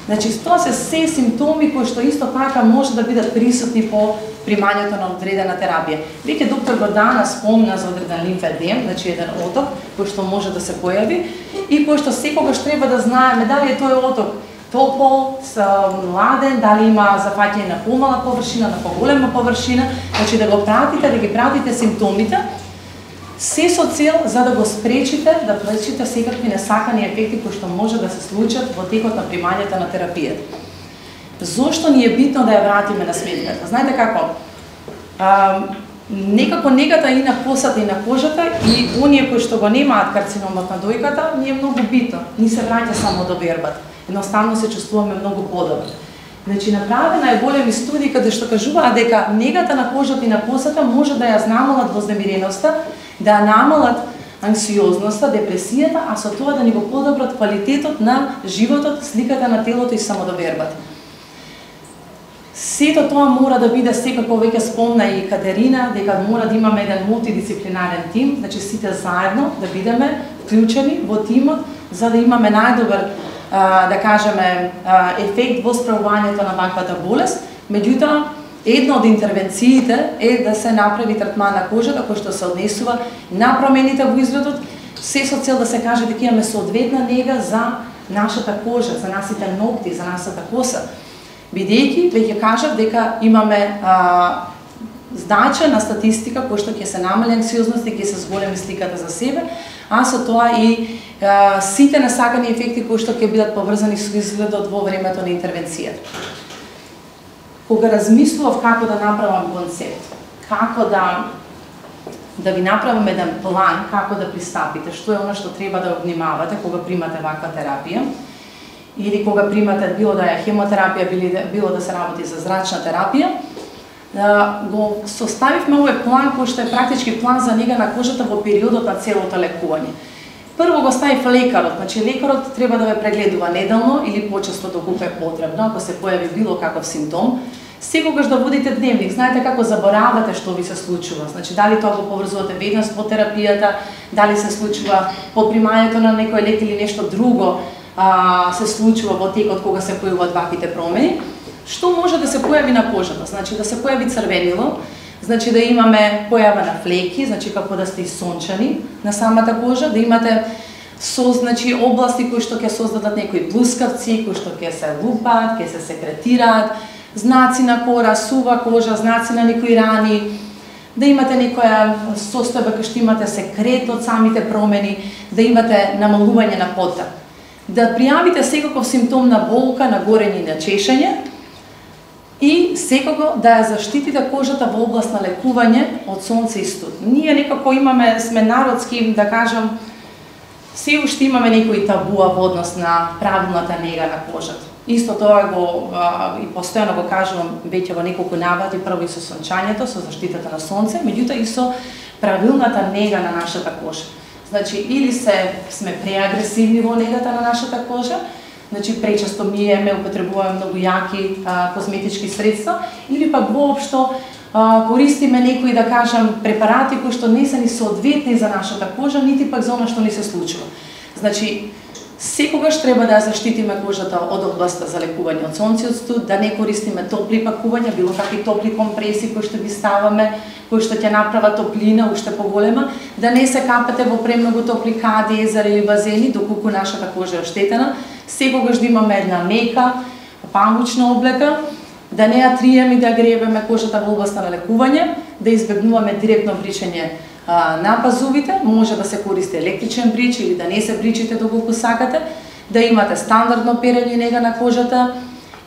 Значи, тоа се симптоми кои што исто така може да бидат присутни по примањето на одредена терапија. Веќе доктор Гордана спомна за одреден лимфедем, значи еден оток кој што може да се појави и кој што секогаш треба да знаеме дали е тој оток топол, младен, дали има зафаќање на помала површина, на поголема површина, значи да го пратите, да ги пратите симптомите, се со цел за да го спречите, да пречите секакви несакани ефекти кои што може да се случат во текот на примањето на терапијата. Зошто ни е битно да ја вратиме на сметката? Знаете како? Некако негата и на косата и на кожата и оние кои што го немаат карциномот на дојката, ни е многу битно. Ни се враќа само до вербата. Едноставно се чувствуваме многу подобро. Значи, направена е големи студии каде што кажуваат дека негата на кожата и на косата може да ја знамалат вознемиреноста, да ја намалат анксиозноста, депресијата, а со тоа да ни го подобрат квалитетот на животот, сликата на телото и самодовербата. Сето тоа мора да биде, секако веќе спомна и Катерина, дека мора да имаме еден мултидисциплинарен тим, значи сите заедно да бидеме вклучени во тимот, за да имаме најдобар, да кажеме, ефект во справувањето на ваквата болест. Меѓутоа, една од интервенциите е да се направи третман на кожата кој што се однесува на промените во изгледот, се со цел да се каже дека имаме соодветна нега за нашата кожа, за нашите ногти, за нашата коса. Бидејќи, веќе кажав дека имаме значајна статистика кој што ќе се намали анксиозност и ќе се зголеми сликата за себе, а со тоа и сите несакани ефекти кои што ќе бидат поврзани со изгледот во времето на интервенцијата. Кога размислував како да направам концепт, како да ви направам еден план како да пристапите, што е оно што треба да внимавате кога примате ваква терапија, или кога примате било да е хемотерапија, било да се работи за зрачна терапија, го составивме овој план кој што е практички план за нега на кожата во периодот на целото лекување. Прво го ставив лекарот, значи лекарот треба да ве прегледува неделно или почесто доколку е потребно, ако се појави било каков симптом. Секогаш да водите дневник, знаете како заборавате што ви се случува, значи дали тоа го поврзувате веднаш по терапијата, дали се случува по примањето на некој лек или нешто друго се случува во текот кога се појавуваат ваквите промени. Што може да се појави на кожата? Значи да се појави црвенило, значи да имаме појава на флеки, значи како да сте сончани на самата кожа, да имате значи области кои што ќе создадат некои блускавци, кои што ќе се лупат, ќе се секретираат, знаци на кора, сува кожа, знаци на некои рани, да имате некоја состојба кај што имате секрет од самите промени, да имате намалување на пота. да пријавите секаков симптом на болка, на горење и на чешење и секако да ја заштитите кожата во област на лекување од сонце и студ. Ние некако сме народски, да кажам, се уште имаме некои табуа во однос на правилната нега на кожата. Исто тоа и постојано го кажувам веќе во неколку навати, прво и со сончањето, со заштитата на сонце, меѓутоа и со правилната нега на нашата кожа. Значи, или сме преагресивни во негата на нашата кожа, значи пречесто миеме, употребуваме многу јаки козметички средства, или пак воопшто користиме некои, да кажам, препарати кои што не се ни соодветни за нашата кожа, нити пак за она што ни се случува. Значи, секогаш треба да заштитиме кожата од областта за лекување од сонце и од студ, да не користиме топли пакувања, било какви топли компреси кои што ги ставаме, кои што ќе направат топлина уште поголема, да не се капате во премногу топли кади, езера или базени, доколку нашата кожа е оштетена. Секогаш да имаме една мека, памучна облека, да не ја триеме и да гребеме кожата во областта на лекување, да избегнуваме директно бричење на пазувите, може да се користи електричен брич или да не се бричите доколку сакате, да имате стандардно перење и нега на кожата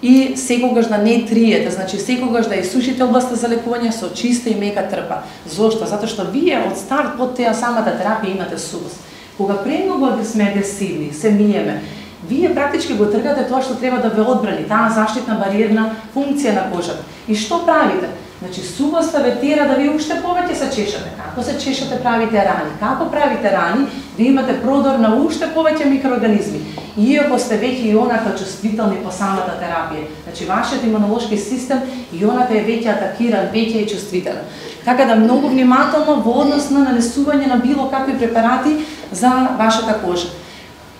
и секогаш да не триете, значи секогаш да ја сушите областта за лекување со чиста и мека трпа. Зошто? Затоа што вие од старт под теја самата терапија имате сувост. Кога премногу сме агресивни, се миеме, вие практички го тргате тоа што треба да ве одбрани, таа заштитна бариерна функција на кожата. И што правите? Значи, сувоста ве тера да ви уште повеќе се чешате. Како се чешате, правите рани. Како правите рани, ви имате продор на уште повеќе микроорганизми. Иако сте веќе и онака чувствителни по самата терапија. Значи, вашиот имунолошки систем и онака е веќе атакиран, веќе е чувствителен. Така да многу внимателно во однос на нанесување на било какви препарати за вашата кожа.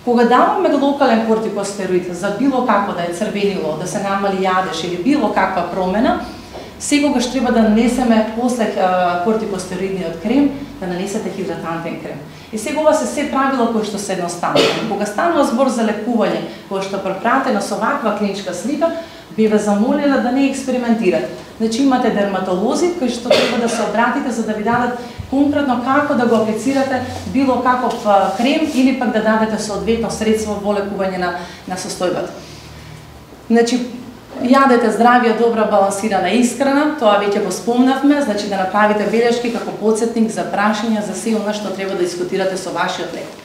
Кога даваме локален кортикостероид за било какво да е црвенило, да се намали јадеж или било каква промена, секогаш треба да нанесеме после кортикостероидниот крем, да нанесете хидратантен крем. И сега ова се правила кои што се едноставни. Кога станува збор за лекување, кој што препратено со ваква клиничка слика, би ве замолила да не експериментирате. Значи имате дерматолози кои што треба да се обратите за да ви дадат конкретно како да го аплицирате било каков крем или пак да дадете соодветно средство во лекување на состојбата. Значи, јадете здравија, добра, балансирана исхрана, тоа веќе го спомнавме, значи да направите белешки како потсетник за прашања, за се она што треба да дискутирате со вашиот лекар.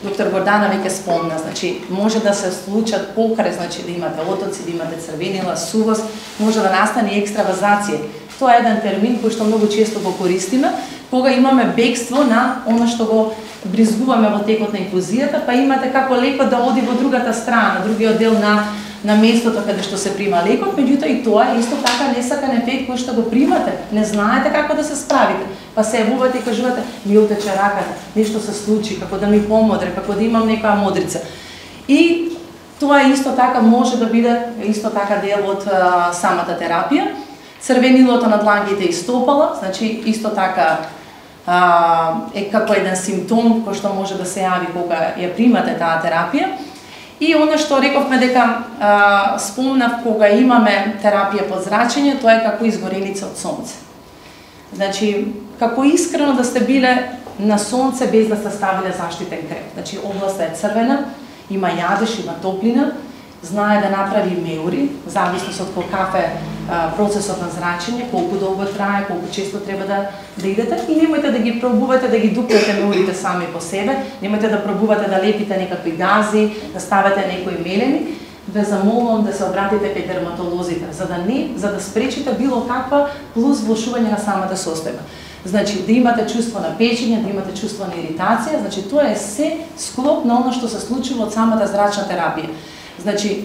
Доктор Гордана веќе спомна, значи може да се случат покрај, значи да имате отоци, да имате црвенила, сувост, може да настане екстравазација. Тоа е еден термин кој што многу често го користиме, кога имаме бегство на она што го бризгуваме во текот на инфузијата, па имате како лекот да оди во другата страна, другиот дел на местото каде што се прима лекот, меѓутоа и тоа е исто така несакан ефект кој што го примате. Не знаете како да се справите, па се јавувате и кажувате ми утече раката, нешто се случи, како да ми помодре, како да имам некоја модрица. И тоа исто така може да биде исто така дел од самата терапија. Црвенилото на дланките и стопала, значи исто така е како еден симптом кој што може да се јави кога ја примате таа терапија. И оно што рековме дека спомнав кога имаме терапија под зрачење, тоа е како изгореница од сонце. Значи, како искрено да сте биле на сонце без да сте ставиле заштитен крем. Значи, областа е црвена, има јадеж, има топлина, знае да направи меури, зависно од какав е процесот на зрачење, колку долго трае, колку често треба да идете и немојте да ги пробувате да ги дуплете меурите сами по себе, немојте да пробувате да лепите некакви гази, да ставате некои мелени. Ве замолувам да се обратите кај дерматолозите, за да спречите било каква плюс влошување на самата состојба. Значи, да имате чувство на печење, да имате чувство на иритација, значи тоа е се склоп на оно што се случува од самата зрачна терапија. Значи,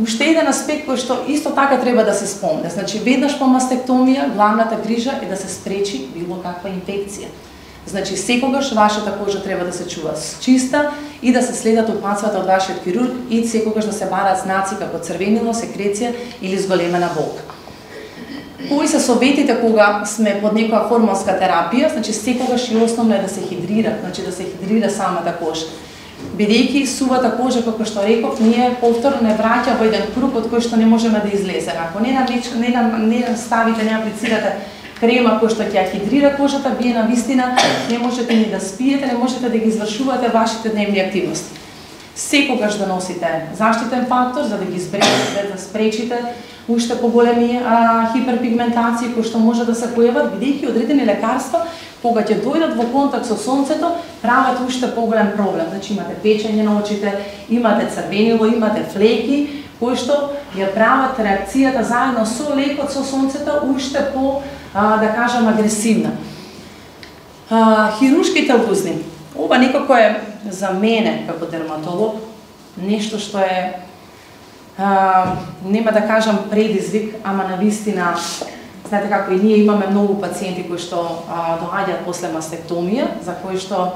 уште еден аспект кој што исто така треба да се спомне. Значи, веднаш по мастектомија, главната грижа е да се спречи било каква инфекција. Значи, секогаш вашата кожа треба да се чува чиста и да се следат упатствата од вашиот хирург и секогаш да се бараат знаци како црвенило, секреција или зголемена болка. Кои се советите кога сме под некоја хормонска терапија? Значи, секогаш и основно е да се хидрира, значи да се хидрира самата кожа. Бидејќи сувата кожа, како што реков, ние повторно не враќа во еден круг од кој што не можеме да излеземе. Ако не ставите, не аплицирате крема кој што ќе хидрира кожата, вие на вистина не можете ни да спиете, не можете да ги извршувате вашите дневни активности. секогаш да носите заштитен фактор за да ги спречите уште поголеми хиперпигментации кои што може да се појават, бидејќи одредени лекарства кога ќе дојдат во контакт со сонцето, прават уште поголем проблем. Значи имате печење на очите, имате црвенило, имате флеки, кои што ја прават реакцијата заедно со лекот со сонцето уште по, да кажам, агресивна. Хируршките лузни. Ова некако е за мене како дерматолог нешто што е нема да кажам предизвик, ама навистина, знаете како и ние имаме многу пациенти кои што доаѓаат после мастектомија, за кои што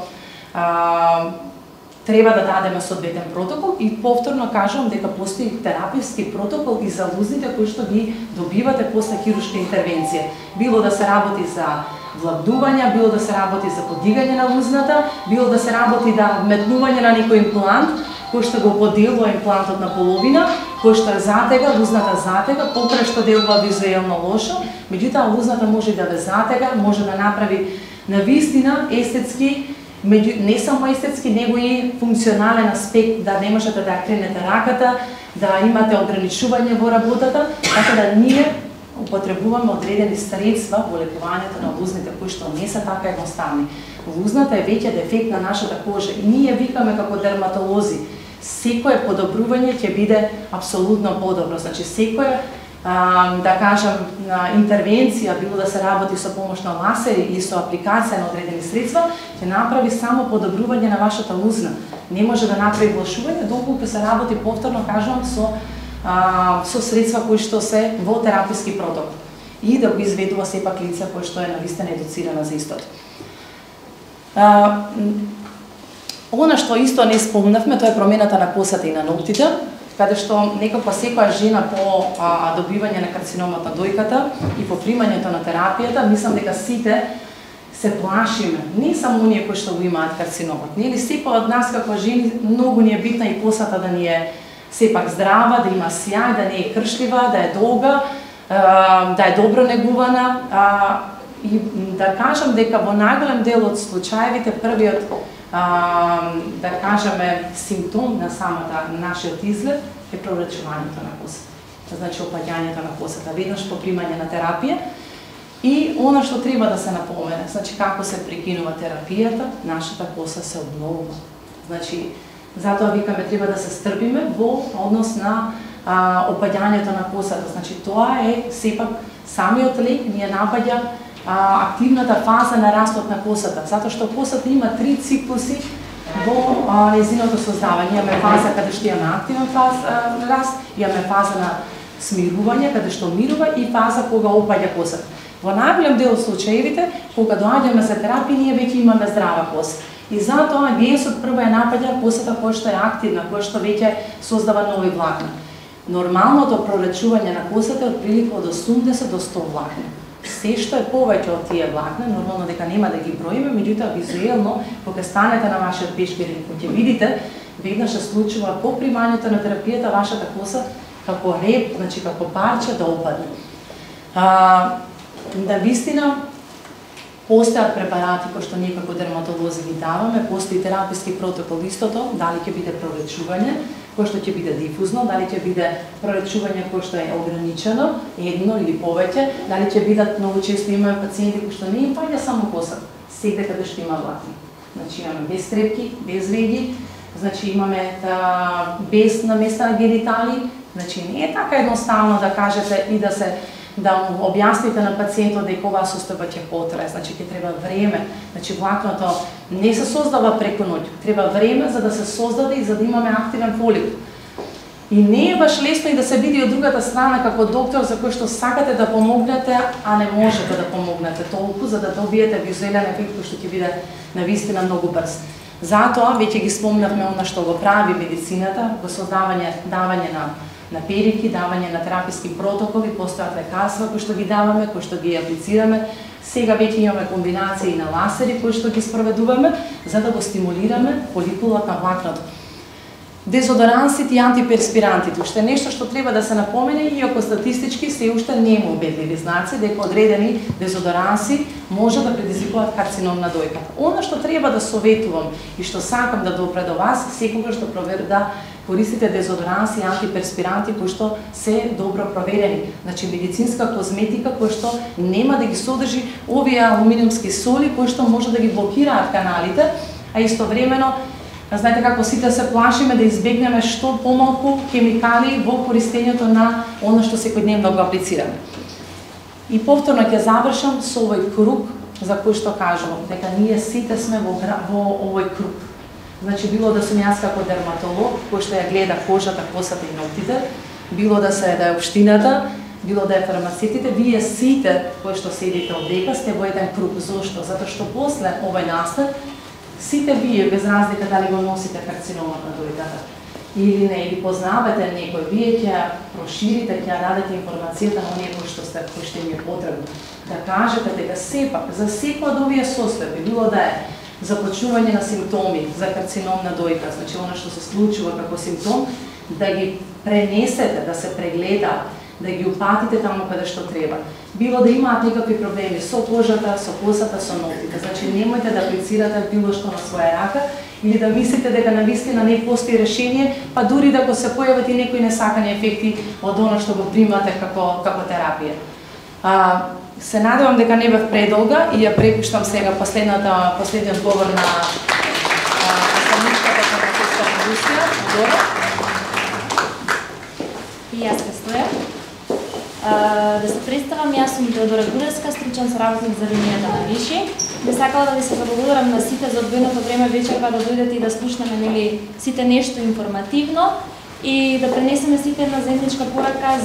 треба да дадеме соодветен протокол и повторно кажувам дека постои терапевски протокол и за лузните кои што ги добивате после хируршка интервенција. Било да се работи за владување, било да се работи за подигање на лузната, било да се работи да метнување на некој имплант, кој што го поделува имплантот на половина, кој што е затега, лузната затега, покрај што делува визуелно лошо, меѓутоа лузната може да ве затега, може да направи навистина естетски, не само естетски, него и функционален аспект, да не можете да кренете раката, да имате ограничување во работата, така да ние употребуваме одредени средства во лекувањето на лузните кои што не се така едноставни. Лузната е веќе дефект на нашата кожа и ние викаме како дерматолози, секое подобрување ќе биде апсолутно подобро. Значи секое да кажам интервенција, било да се работи со помош на ласери и со апликација на одредени средства, ќе направи само подобрување на вашата лузна. Не може да направи влошување доколку се работи повторно, кажувам, со средства кои што се во тераписки протокол и да го изведува сепак лице кој што е навистина едуцирана за истото. Она што исто не спомнавме, тоа е промената на косата и на ноктите, каде што некако секоја жена по добивање на карциномот на дојката и по примањето на терапијата, мислам дека сите се плашиме, не само оние кои што го имаат карциномот. Нели секој од нас како жени многу ни е битна и косата да ни е сепак здрава, да има сјај, да не е кршлива, да е долга, да е добро негувана. И да кажам дека во најголем дел од случаевите првиот да кажеме симптом на самата нашиот изглед е прорачувањето на косата. Значи опаѓањето на косата веднаш по примање на терапија. И она што треба да се напомене, значи како се прекинува терапијата, нашата коса се обновува. Значи затоа викаме треба да се стрпиме во однос на опаѓањето на косата. Значи тоа е сепак самиот лек ни напаѓа активната фаза на растот на косата, затоа што косата има 3 циклуси во незиното создавање. Имаме фаза каде што имаме активен раст, имаме фаза на смирување каде што мирува и фаза кога опаѓа косата. Во најголем дел од случаевите кога доаѓаме за терапија ние веќе имаме здрава коса. И затоа гејсот прво ја напаѓа косата која што е активна, која што веќе создава нови влакна. Нормалното прорачување на косата е отприлика од 80 до 100 влакна. Се што е повеќе од тие влакна, нормално дека нема да ги броиме, меѓутоа визуелно, кога станете на вашиот пешкир, кога ќе видите, веднаш се случува по примањето на терапијата вашата коса како реп, значи како парче да опадне. Да вистина, постојат препарати кои што ние како дерматолози ги даваме, постои тераписки протокол истото, дали ќе биде прорачување, кој што ќе биде дифузно, дали ќе биде прорачување кој што е ограничено, едно или повеќе, дали ќе бидат, многу често имаме пациенти кои што не им паѓа само косата, секаде каде што има влакни. Значи имаме без трепки, без веги, значи имаме без наместа на генитали, значи не е така едноставно да кажете и да му објасните на пациентот дека оваа состојба ќе потрае, значи ќе треба време, значи влакното не се создава преку ноќ, треба време за да се создаде и за да имаме активен фоликул. И не е баш лесно и да се види од другата страна како доктор за кој што сакате да помогнете, а не можете да помогнете толку за да добиете визуелен ефект кој што ќе биде навистина многу брз. Затоа веќе ги спомнавме она што го прави медицината, го создавање, давање на перики, давање на тераписки протоколи, постојат лекарства кои што ги даваме, кои што ги аплицираме. Сега веќе имаме комбинации на ласери кои што ги спроведуваме за да го стимулираме фоликулот на влакното. Дезодорансите и антиперспирантите, уште нешто што треба да се напомене, иако статистички се уште нема убедливи знаци дека одредени дезодоранси може да предизвикуваат карцином на дојката. Она што треба да советувам и што сакам да допре до вас, секогаш да користите дезодоранси и антиперспиранти кои што се добро проверени. Значи медицинска козметика кои што нема да ги содржи овие алуминиумски соли кои што може да ги блокираат каналите, а истовремено знаете како сите се плашиме да избегнеме што помалку хемикали во користењето на она што секојдневно го аплицираме. И повторно ќе завршам со овој круг за кој што кажувам, дека ние сите сме во овој круг. Значи било да сум јас како дерматолог кој што ја гледа кожата, косата и ноктите, било да е општината, било да е фармацевтите, вие сите кои што седите одека сте во еден круг. Зошто? Затоа што после овој настан сите вие, без разлика дали го носите карциномот на дојката или не, или познавате некој, вие ќе проширите, ќе дадете информацијата на оние кои што им е потребно. Да кажете дека сепак, за секој од овие состојби, било да е започнување на симптоми за карцином на дојка, значи она што се случува како симптом, да ги пренесете, да се прегледаат, да ги упатите таму каде што треба. Било да имаат некакви проблеми со кожата, со косата, со ноктите. Значи немојте да аплицирате било што на своја рака или да мислите дека навистина не постои решение, па дури да се појават и некои несакани ефекти од она што го примате како терапија. Се надевам дека не бев предолга и ја препуштам сега последниот говор на наставничката фармацевтска индустрија. И јас ке стоја. Да се представам, јас сум Теодора Гуреска, стручен соработник за линијата на Виши. Би сакала да ви се заблагодарам на сите за одвоеното време вечерва да дојдете и да слушнеме сите нешто информативно и да пренесеме сите една заедничка порака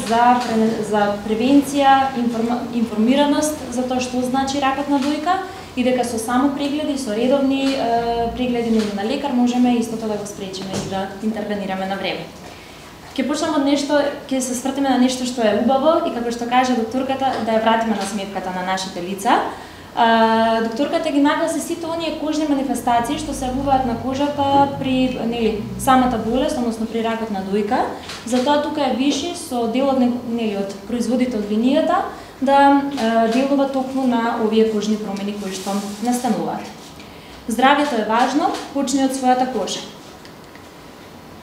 за превенција, информираност за тоа што значи ракот на дојка и дека со само прегледи, со редовни прегледи на лекар можеме истото да го спречиме и да интервенираме на време. Ќе почнам од нешто, ќе се свртиме на нешто што е убаво и како што каже докторката, да ја вратиме на сметката на нашите лица. Докторката ги нагласи сите оние кожни манифестации што се јавуваат на кожата при самата болест, односно при ракот на дојка. Затоа тука е Виши со дел од производите од линијата да делува токму на овие кожни промени кои што настануваат. Здравјето е важно, почни од својата кожа.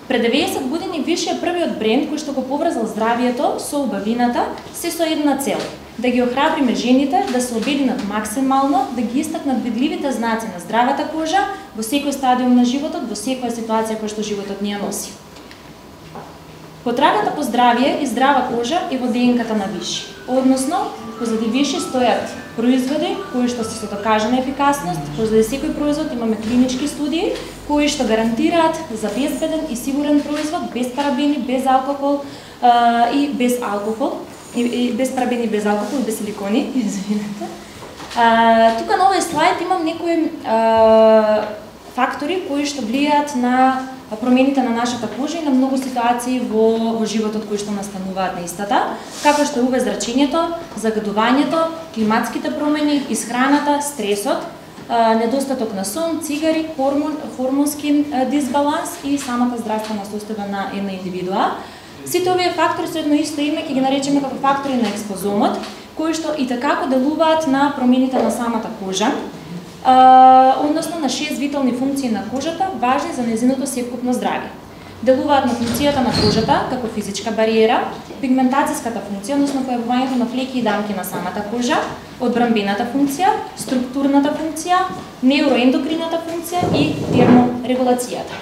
Пред 90 години Виши е првиот бренд кој што го поврзал здравјето со убавината, се со една цел: да ги охрабриме жените да се обединат максимално, да ги истакнат видливите знаци на здравата кожа во секој стадиум на животот, во секоја ситуација која што животот ни ја носи. Потрагата по здравје и здрава кожа е во ДНК-та на Виши. Односно, позади Виши стојат производи кои што се со докажана ефикасност, позади секој производ имаме клинички студии кои што гарантираат за безбеден и сигурен производ, без парабени, без алкохол и без алкохол, и без парабени, без алкохол и без силикони, извинете. Тука на овој слайд имам некои фактори кои што влијаат на промените на нашата кожа и на многу ситуации во животот кои што настануваат на истата, како што е УВ зрачењето, загадувањето, климатските промени, исхраната, стресот, недостаток на сон, цигари, хормонски дисбаланс и самата здравствена состојба на една индивидуа. Сите овие фактори со едно исто име ќе ги наречеме како фактори на експозомот, кои што и такако делуваат на промените на самата кожа, односно на 6 витални функции на кожата, важни за нејзиното севкупно здравје. Делуваат на функцијата на кожата како физичка бариера, пигментацијската функција, односно појавувањето на флеки и дамки на самата кожа, одбранбената функција, структурната функција, неуроендокрината функција и терморегулацијата.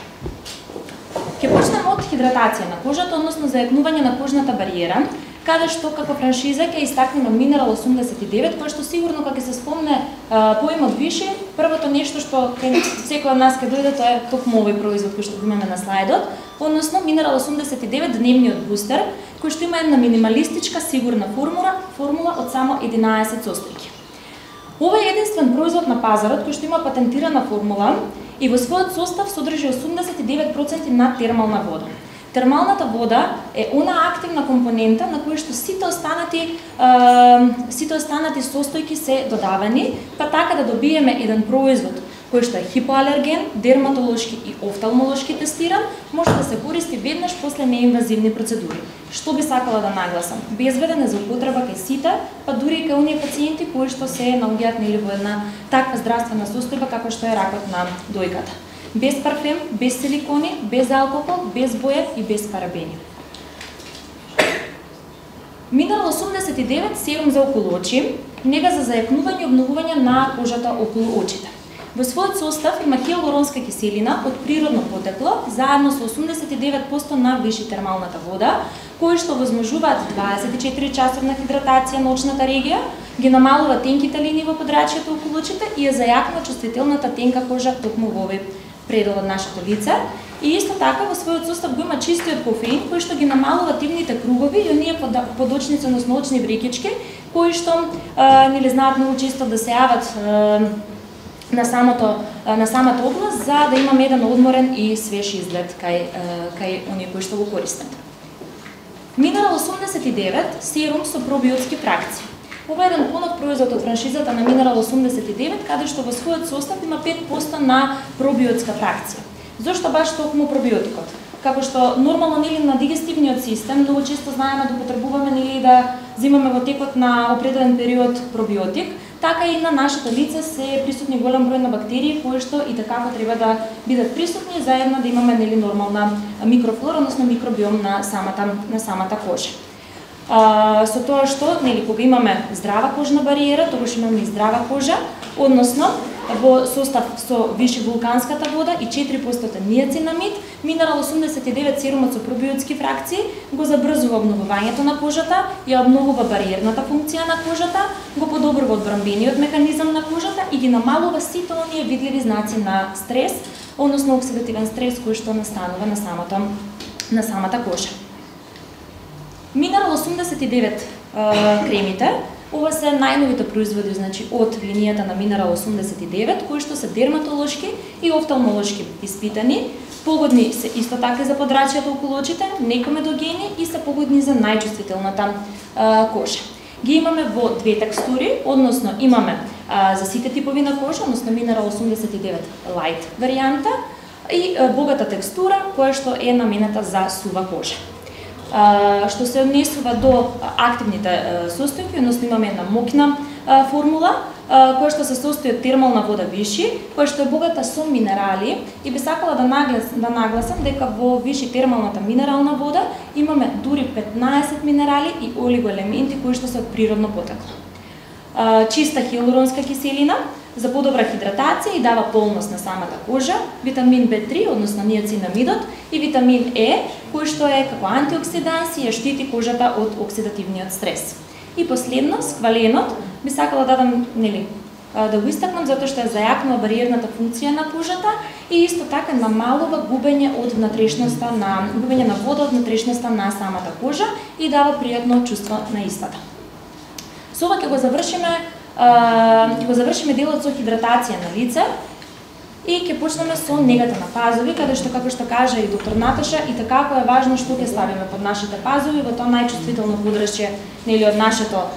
Ќе почнем од хидратација на кожата, односно зајакнување на кожната бариера, каде што како франшиза ќе истакнеме Минерал 89, кој што сигурно кога ќе се спомне поимот Виши, првото нешто што секој од нас ќе дојде тоа е токму овој производ кој што го имаме на слайдот, односно Минерал 89 дневниот бустер, кој што има една минималистичка сигурна формула од само 11 состојки. Ова е единствен производ на пазарот кој што има патентирана формула и во својот состав содржи 89% на термална вода. Термалната вода е она активна компонента на која што сите останати состојки се додавани, па така да добиеме еден производ кој што е хипоалерген, дерматолошки и офталмолошки тестиран, може да се користи веднаш после неинвазивни процедури. Што би сакала да нагласам? Безбеден е за употреба кај сите, па дури и кај оние пациенти кои што се наоѓаат нели во една таква здравствена состојба како што е ракот на дојката. Без парфем, без силикони, без алкохол, без боја и без парабени. Минерал 89 серум за околу очи, нега за зајакнување и обновување на кожата околу очите. Во својот состав има хиалуронска киселина од природно потекло, заедно со 89% на виши термалната вода, кои што возможуваат 24 часовна хидратација на очната регија, ги намалува тенките линии во подрачјето околу очите и ја зајакнува чувствителната тенка кожа токму во овој предел од нашето лице. И исто така во својот состав го има чистиот кофеин, кој што ги намалува тивните кругови и оние подочници, односно очни брекички, кои што нели знаат многу често да се јават на самата област, за да имаме еден одморен и свеж изглед кај оние кои што го користат. Минерал 89 серум со пробиотски фракции. Ова е еден понов производ од франшизата на Минерал 89, каде што во својот состав има 5% на пробиотска фракција. Зошто баш токму пробиотикот? Како што нормално нели на дигестивниот систем многу често знаеме да употребуваме нели да земаме во текот на определен период пробиотик, така и на нашето лице се присутни голем број на бактерии кои што и така треба да бидат присутни заедно да имаме нели нормална микрофлора, односно микробиом на самата кожа. Со тоа што нели кога имаме здрава кожна бариера, тогаш имаме и здрава кожа, односно во состав со виши вулканската вода и 4% ниацинамид, Минерал 89 серумот со пробиотски фракции го забрзува обновувањето на кожата, ја обновува бариерната функција на кожата, го подобрува одбранбениот механизам на кожата и ги намалува сите оние видливи знаци на стрес, односно оксидативен стрес кој што настанува на самата кожа. Минерал 89 кремите, ова се најновите производи, значи од линијата на Минерал 89, кои што се дерматолошки и офталмолошки испитани, погодни се исто така за подрачјето околу очите, некомедогени и се погодни за најчувствителната кожа. Ги имаме во две текстури, односно имаме за сите типови на кожа, односно Минерал 89 Light варијанта и богата текстура која што е наменета за сува кожа. Што се однесува до активните состојки, односно имаме една мокна формула, која што се состои од термална вода виши, која што е богата со минерали и би сакала да нагласам дека во виши термалната минерална вода имаме дури 15 минерали и олигоелементи кои што се од природно потекло. Чиста хиалуронска киселина за подобра хидратација и дава полност на самата кожа, витамин B3, односно ниацинамидот, и витамин Е, кој што е како антиоксиданс и ја штити кожата од оксидативниот стрес. И последно, скваленот, би сакала да го истакнам затоа што е зајакнува бариерната функција на кожата и исто така намалува губење на вода од внатрешноста на самата кожа и дава пријатно чувство на истата. Со ова ќе го завршиме делот со хидратација на лице и ќе почнеме со негата на пазови, каде што, како што кажа и доктор Наташа, и така е важно што ќе ставиме под нашите пазови во тоа најчувствително подрачје од нашето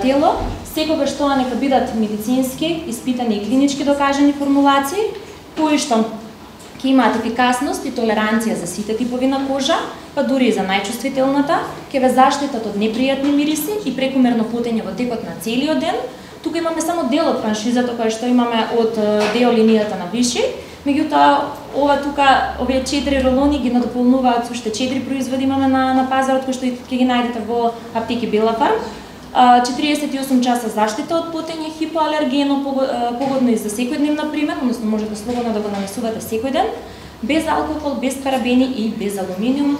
тело. Секогаш тоа нека бидат медицински, испитани и клинички докажани формулации, кои што ќе имаат ефикасност и толеранција за сите типови на кожа, па дури и за најчувствителната, ќе ве заштитат од непријатни мириси и прекумерно потење во текот на целиот ден. Тука имаме само дел од франшизата која што имаме од дел линијата на виши, меѓутоа овие 4 ролони ги надополнуваат уште 4 производи имаме на пазарот кои што ќе ги најдете во аптеки Белафарм. 48 часа заштита од потење, хипоалергено, погодно и за секојдневна примена, односно можете слободно да го нанесувате секој ден, без алкохол, без парабени и без алуминиум,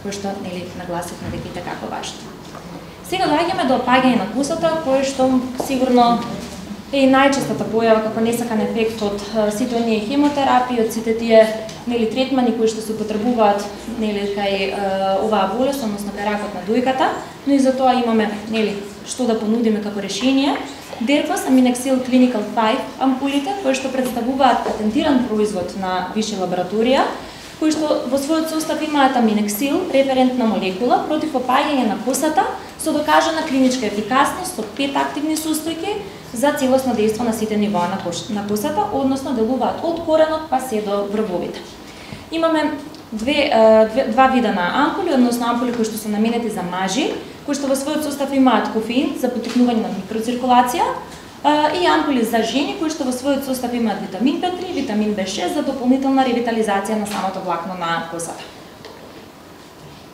кој што нагласивме дека е така важно. Сега доаѓаме до опаѓање на косата, кој што сигурно е и најчестата појава како несакан ефект од сите оние хемотерапии, од сите тие третмани кои што се употребуваат кај оваа болест, односно кај ракот на дојката, но и за тоа имаме што да понудиме како решение. Дерпас Аминексил Clinical 5 ампулите, кои што представуваат патентиран производ на виши лабораторија, кои што во својот состав имаат аминексил, референтна молекула против опаѓање на косата со докажана клиничка ефикасност со 5 активни состојки за целосно дејство на сите нивоа на косата, односно делуваат од коренот па се до врвовите. Имаме два вида на ампули, односно ампули кои што се наменети за мажи, кои што во својот состав имаат кофеин за поттикнување на микроциркулација, и ампули за жени кои што во својот состав имаат витамин B3, витамин B6 за дополнителна ревитализација на самото влакно на косата.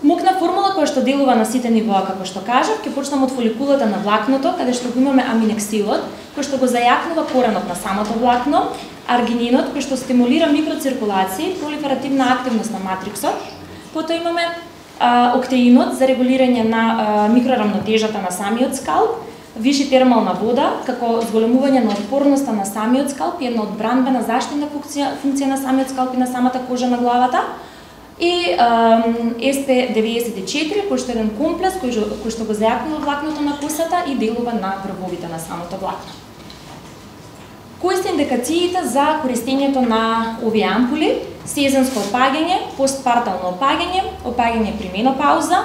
Мокна формула која што делува на сите нивоа, како што кажав, ќе почнам од фоликулата на влакното, каде што го имаме аминексилот, кој што го зајакнува коренот на самото влакно, аргининот, кој што стимулира микроциркулација и пролиферативна активност на матриксот. Потоа имаме октеинот за регулирање на микрорамнотежата на самиот скалп, виши термална вода, како зголемување на отпорноста на самиот скалп и една одбранбена заштитна функција на самиот скалп и на самата кожа на главата. И SP94, кој што е еден комплекс кој што го зајакнува влакното на косата и делува на врвовите на самото влакно. Кои се индикациите за користењето на овие ампули? Сезонско опаѓање, постпартално опаѓање при менопауза,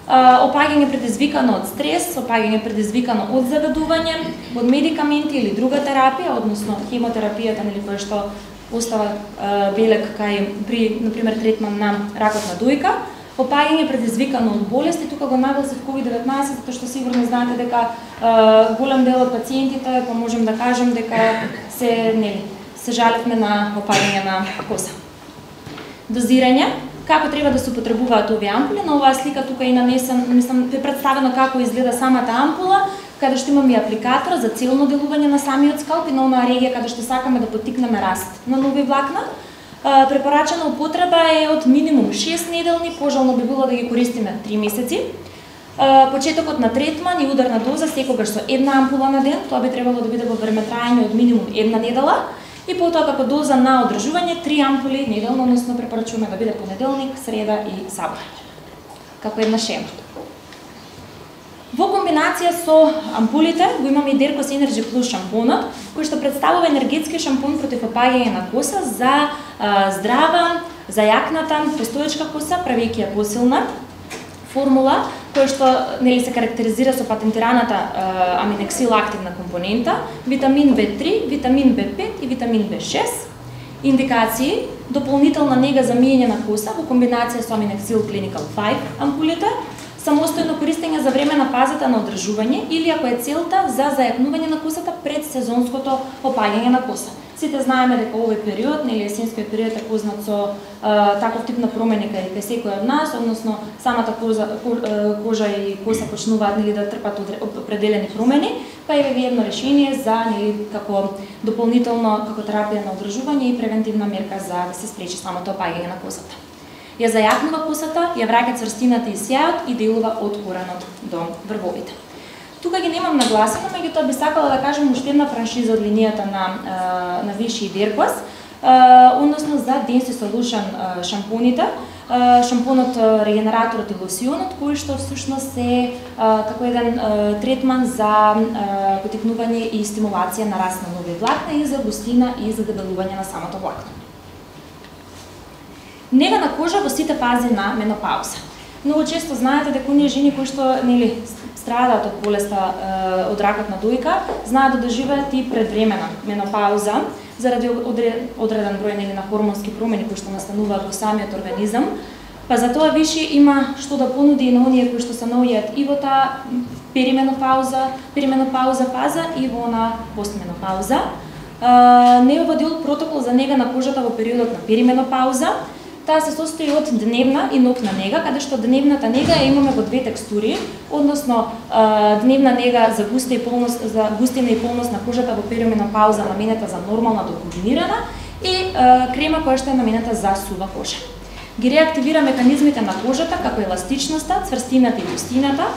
опаѓање предизвикано од стрес, опаѓање предизвикано од загадување, од медикаменти или друга терапија, односно хемотерапијата, нели, која што остава белек при, например, третман на ракот на дојка, опаѓање предизвикано од болести, тука го нагласив COVID-19, затоа што сигурно знаете дека голем дел од пациентите, па можем да кажем дека се жалевме на опаѓање на коса. Дозирање, како треба да се употребуваат овие ампули, на оваа слика тука и нанесен, представено како изгледа самата ампула, каде што имаме апликатор за целно делување на самиот скалп и на онаа регија каде што сакаме да поттикнеме раст на нови влакна. Препорачена употреба е од минимум 6 неделни, пожелно би било да ги користиме 3 месеци. Почетокот на третман и ударна доза секогаш со една ампула на ден, тоа би требало да биде во времетраење од минимум 1 недела. И потоа како доза на одржување 3 ампули неделно, односно препорачуваме да биде понеделник, среда и сабота. Како една шема. Во комбинација со ампулите го имаме и Dercos Energy Plus шампунот, кој што представува енергетски шампун против опаѓање на коса за здрава, зајакната, постоечка коса, правејќи ја посилна. Формула која што се карактеризира со патентираната аминексил активна компонента, витамин B3, витамин B5 и витамин B6. Индикации: дополнителна нега за миење на коса во комбинација со аминексил Clinical 5 ампулите, самостојно користење за време на фазата на одржување или ако е целта за зајакнување на косата пред сезонското опаѓање на коса. Сите знаеме дека овој период, есенскиот период е познат со таков тип на промени кај секој од нас, односно самата кожа и коса почнуваат да трпат определени промени, па е едно решение за како дополнително како терапија на одржување и превентивна мерка за да се спречи самото опаѓање на косата. Ја зајакнува косата, ја враќа цврстината и сјајот и делува од коренот до врвовите. Тука ги немам нагласено, меѓутоа би сакала да кажам уште една франшиза од линијата на Vichy и Dercos, односно за Density Solution шампуните, шампунот, регенераторот и лосионот, кои што всушност се како еден третман за поттикнување и стимулација на раст на нови влакна и за густина и за дебелување на самото влакно. Нега на кожа во сите фази на менопауза. Многу често знаете дека оние жени кои што страдаат од болеста од ракот на дојка, знаат да доживеат и предвремена менопауза заради одреден број на хормонски промени кои што настануваат во самиот организам. Па затоа Vichy има што да понуди и на оние кои што се наоѓаат и во таа перименопауза фаза и во на постменопауза. Неовадил протокол за нега на кожата во периодот на перименопауза. Таа се состои од дневна и ноќна нега, каде што дневната нега ја имаме во две текстури, односно дневна нега за густина и полност на кожата во перименопауза наменета за нормална до комбинирана и крема која што е наменета за сува кожа. Ги реактивира механизмите на кожата како еластичноста, цврстината и густината,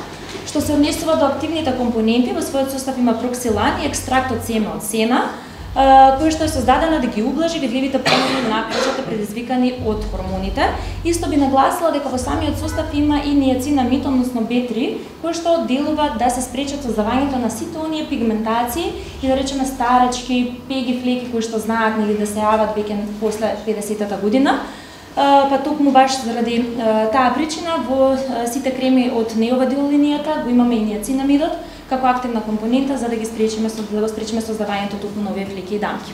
што се однесува до активните компоненти, во својот состав има проксилан и екстракт од семе од сена, кој што е создадена да ги ублажи видливите промени на кожата предизвикани од хормоните. Исто би нагласила дека во самиот состав има и ниацинамид, односно B3, кој што делува да се спречат создавањето на сите оние пигментации и да речеме старечки, пеги, флеки кои што знаат да се јават веќе после 50-та година. па токму баш заради таа причина во сите креми од неовадил линијата го имаме и ниацинамидот како активна компонента за да го спречиме создавањето токму нови флеки и дамки.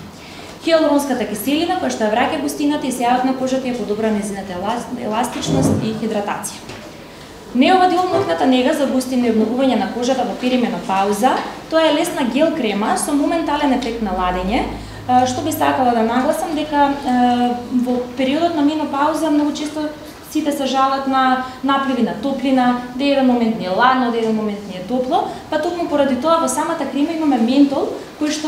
Хиалуронската киселина која што ја враќа густината и сејот на кожата ја подобра нејзината еластичност и хидратација. Неовадил нокната нега за густина и обновување на кожата во перименопауза, тоа е лесна гел крема со моментален ефект на ладење, што би сакала да нагласам дека во периодот на менопауза многу често сите се жалат на напливи на топлина, да еден момент ни е ладно, да еден момент ни е топло, па токму поради тоа во самата крема имаме ментол кој што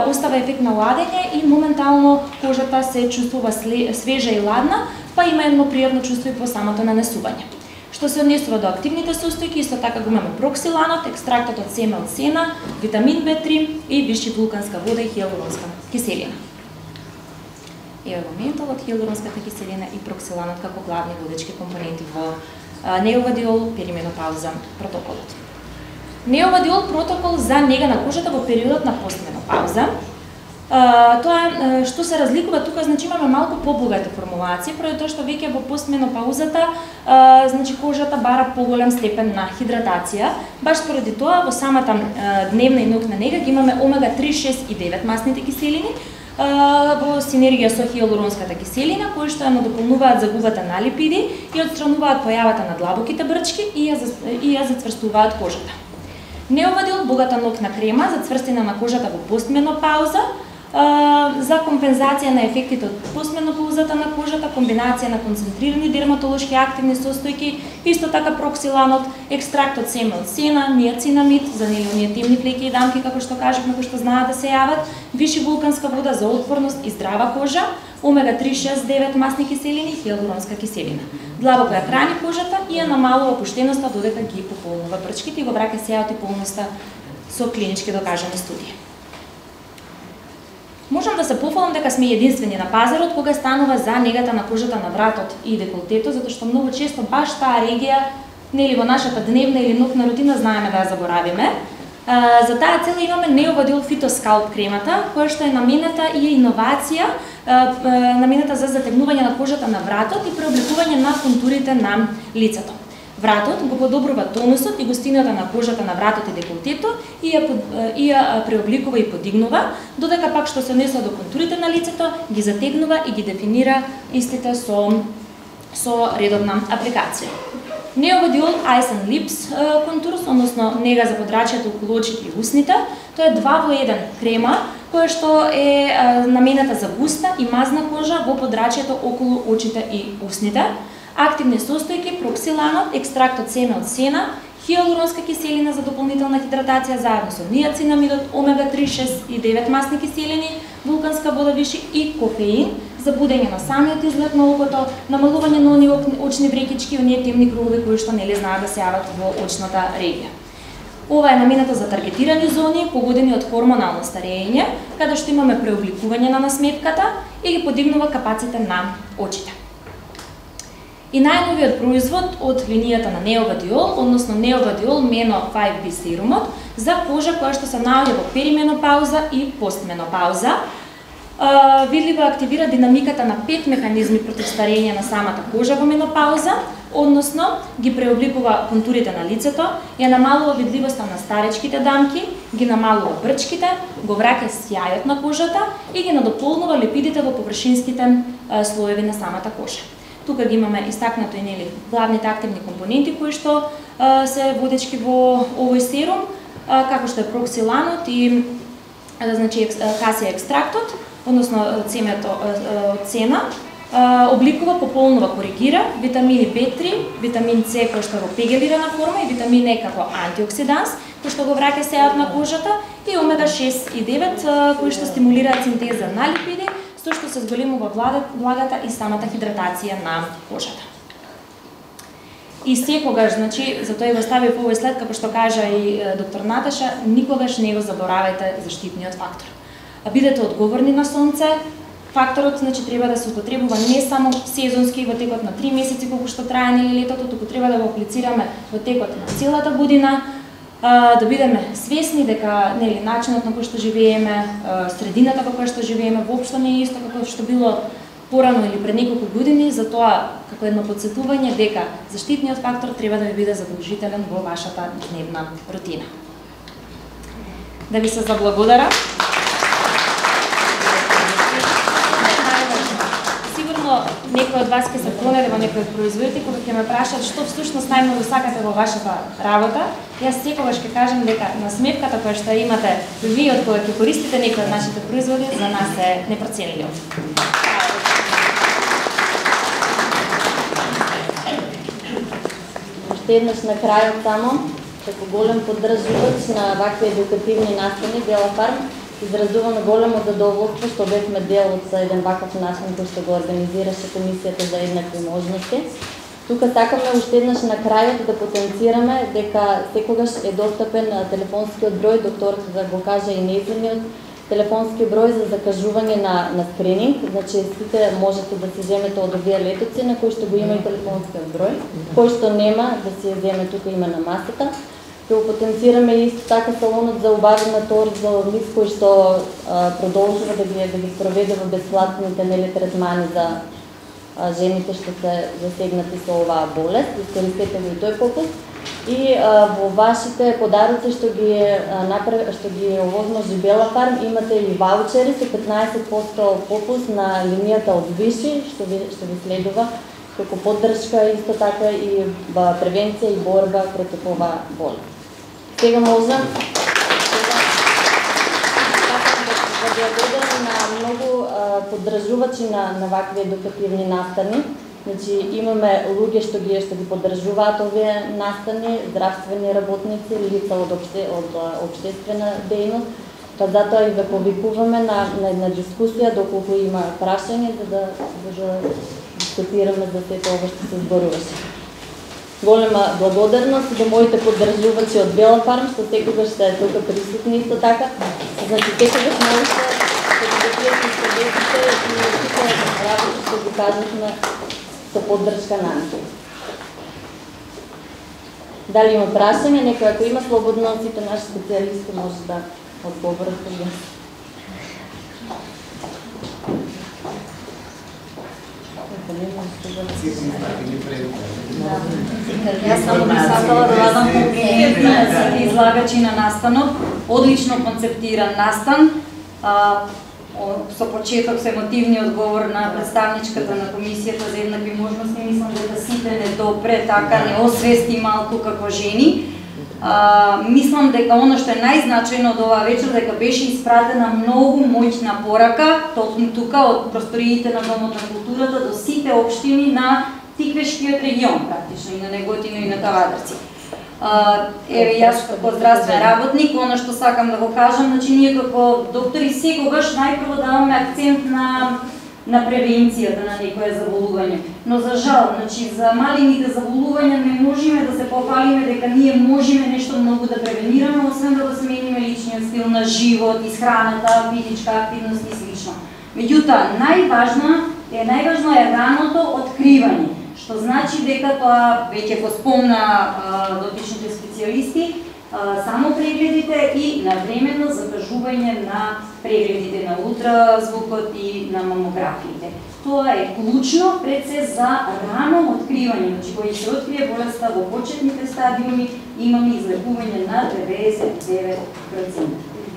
остава ефект на ладење и моментално кожата се чувствува свежа и ладна, па има едно пријатно чувство и по самото нанесување. Што се однесува до активните состојки, исто така го имаме проксиланот, екстрактот од семе од сена, витамин B3 и виши вулканска вода и хиалуронска киселина. Ево го ментолот, хиалуронската киселина и проксиланот како главни водечки компоненти во неовадиол перименопауза протоколот. Неовадиол протокол за нега на кожата во периодот на постменопауза. Тоа што се разликува тука, значи имаме малку побогата формулација, поради тоа што веќе во постменопаузата значи кожата бара поголем степен на хидратација. Баш поради тоа во самата дневна и ноќна нега ги имаме омега 3, 6 и 9 масните киселини во синергија со хиалуронската киселина, кои што ја надополнуваат загубата на липиди и отстрануваат појавата на длабоките брчки и ја зацврстуваат кожата. Неовадил богата ноќна крема за цврстина на кожата во постменопауза, за компензација на ефектите од постменопаузата на кожата, комбинација на концентрирани дерматолошки активни состојки, исто така проксиланот, екстракт од семе од сена, ниацинамид за оние темни флеки и дамки како што кажавме, кои што знаат да се јават, виши вулканска вода за отпорност и здрава кожа, омега 3, 6, 9 масни киселини, хиалуронска киселина. Длабоко ја храни кожата и ја намалува опуштеноста додека ги пополнува брчките и го враќа сејот и полноста со клинички докажани студии. Можам да се пофалам дека сме единствени на пазарот кога станува за негата на кожата на вратот и деколтето, затоа што многу често баш таа регија, нели во нашата дневна или ноќна рутина знаеме да ја заборавиме. За таа цел имаме неовадил фитоскалп кремата, која што е наменета и е иновација, наменета за затегнување на кожата на вратот и преобликување на контурите на лицето. Вратот го подобрува тонусот и густината на кожата на вратот и деколтето и ја преобликува и подигнува, додека пак што се однесува до контурите на лицето, ги затегнува и ги дефинира истите со редовна апликација. Неовадил Eyes and Lips контурс, односно нега за подрачјето околу очите и усните, тоа е 2 во 1 крема, која што е наменета за густа и мазна кожа во подрачјето околу очите и усните. Активни состојки, проксиланот, екстракт од семе од сена, хиалуронска киселина за дополнителна хидратација заедно со ниацинамидот, омега 3, 6 и 9 масни киселини, вулканска вода виши и кофеин за будење на самиот изглед на окото, намалување на оние очни врекички и оние темни кругови кои што нели знаат да се јават во очната регија. Ова е намената за таргетирани зони погодени од хормонално старење, каде што имаме преобликување на насметката и ги подигнува капаците на очите. И најновиот производ од линијата на неовадиол, односно неовадиол Meno 5B серумот за кожа која што се наоѓа во перименопауза и постменопауза. Видливо активира динамиката на 5 механизми против старење на самата кожа во менопауза, односно ги преобликува контурите на лицето, ја намалува видливоста на старечките дамки, ги намалува брчките, го враќа сјајот на кожата и ги надополнува липидите во површинските слоеви на самата кожа. Тука ги имаме истакнато и нели главните активни компоненти кои што се водечки во овој серум, како што е проксиланот и значи касија екстрактот, односно семето од сена, обликува, пополнува, коригира витамини B3, витамин С кој што во пегелирана форма и витамин Е како антиоксиданс, кој што го враќа сејот на кожата, и омега 6 и 9 кои што стимулираат синтеза на липиди, со што се зголемува влагата и самата хидратација на кожата. И секогаш, значи, затоа го ставив овој след, како што кажа и доктор Наташа, никогаш не го заборавајте заштитниот фактор. Бидете одговорни на сонце. Факторот, значи, треба да се употребува не само сезонски во текот на 3 месеци колку што трае нели летото, туку треба да го аплицираме во текот на целата година, да бидеме свесни дека нели начинот на кој што живееме, средината во која што живееме воопшто не е исто како што било порано или пред неколку години, за тоа како едно подсетување дека заштитниот фактор треба да ви биде задолжителен во вашата дневна рутина. Да ви се заблагодарам. Сигурно некој од вас ќе се понеде во некој од производите кога ќе ме прашат што всушност најмногу сакате во вашата работа. Јас секогаш ќе кажам дека насмевката која што имате вие од кога ќе користите некој од нашите производи за нас е непроценливо. Уште еднаш на крајот само, како голем поддржувач на вакви едукативни настани, Бела Фарм, изразуваме големо задоволство што бевме дел од еден ваков настан кој што го организираше Комисијата за еднакви можности. Тука сакаме уште еднаш на крајот да потенцираме дека секогаш е достапен телефонскиот број, докторот да го каже и нејзиниот телефонски број за закажување на скрининг. Значи сите можете да си земете од овие летоци на кои што го има и телефонскиот број. Кој што нема да си ја земе, тука има на масата. Ќе го потенцираме исто така салонот за убавена торзо кој што продолжува да ги проведе во бесплатните третмани за жените што се засегнати со оваа болест. Искористете го и тој попуст. И во вашите подароци што ги овозможи Бела Фарм имате и ваучери со 15% попуст на линијата од Виши што ви следува како поддршка исто така и превенција и борба против оваа болест. Сега можам да благодарам на многу поддржувачи на вакви едукативни настани. Значи имаме луѓе што ги поддржуваат овие настани, здравствени работници, лица од општествена дејност, па затоа и ве повикуваме на една дискусија доколку има прашање за да дискутираме за сето ова што се зборуваше. Голема благодарност до моите поддржувачи од Бела Фарм што секогаш сте тука присутни исто така. Значи секогаш можете да бидете студентите и сите работи што ги кажавме со поддршка на нас. Дали има прашање? Некој ако има слободно, сите наши специјалисти може да одговорат кога. Јас само би сакала да дадам комплимент на сите излагачи на настанот. Одлично концептиран настан. Со почеток со емотивниот одговор на представничката на Комисијата за еднакви можности, мислам дека сите не допре, така не освести малку како жени. Мислам дека оно што е најзначајно од оваа вечер дека беше испратена многу моќна порака токму тука од просториите на Домот на културата до сите општини на Тиквешкиот регион, практично и на Неготино и на Кавадарци. Еве јас како здравствен работник, оно што сакам да го кажам, значи ние како доктори секогаш најпрво даваме акцент на превенцијата на некое заболување. Но за жал, значи за малините заболувања не можеме да се похвалиме дека ние можеме нешто многу да превенираме, освен да смениме личниот стил на живот, исхраната, физичка активност и слично. Меѓутоа, најважно е раното откривање, што значи дека тоа веќе го спомна дотичните специјалисти, само прегледите и навременно закажување на прегледите на ултразвукот и на мамографиите. Тоа е клучно пред се за рано откривање, значи кој се открие болеста во почетните стадиуми, имаме излекување на 99%.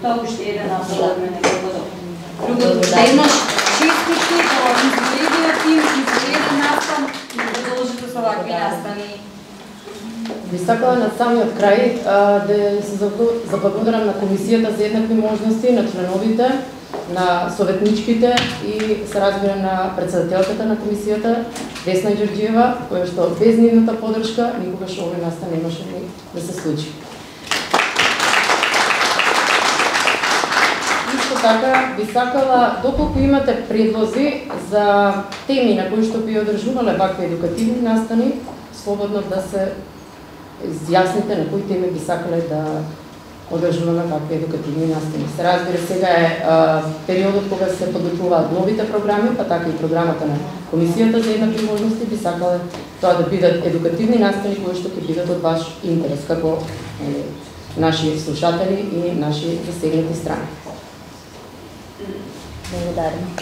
Тоа уште еден апел од мене како доктор. Другото уште еднаш честитки во изгледниот тим, изгледен настан и да продолжите со вакви настани. Би сакала на самиот крај да се заблагодарам на Комисијата за еднакви можности, на членовите, на советничките и се разбира на председателката на Комисијата, Весна Ѓорѓиева, која што без нивната поддршка никогаш овој настан немаше да се случи. Исто така би сакала, доколку имате предлози за теми на кои што би одржувале вакви едукативни настани, слободно да се изјасните на кои теми би сакале да одржуваме вакви едукативни настани. Се разбира, сега е периодот кога се подготвуваат новите програми, па така и програмата на Комисијата за еднакви можности, би сакале тоа да бидат едукативни настани кои што ќе бидат од ваш интерес, како наши слушатели и наши засегнати страни. Благодарам.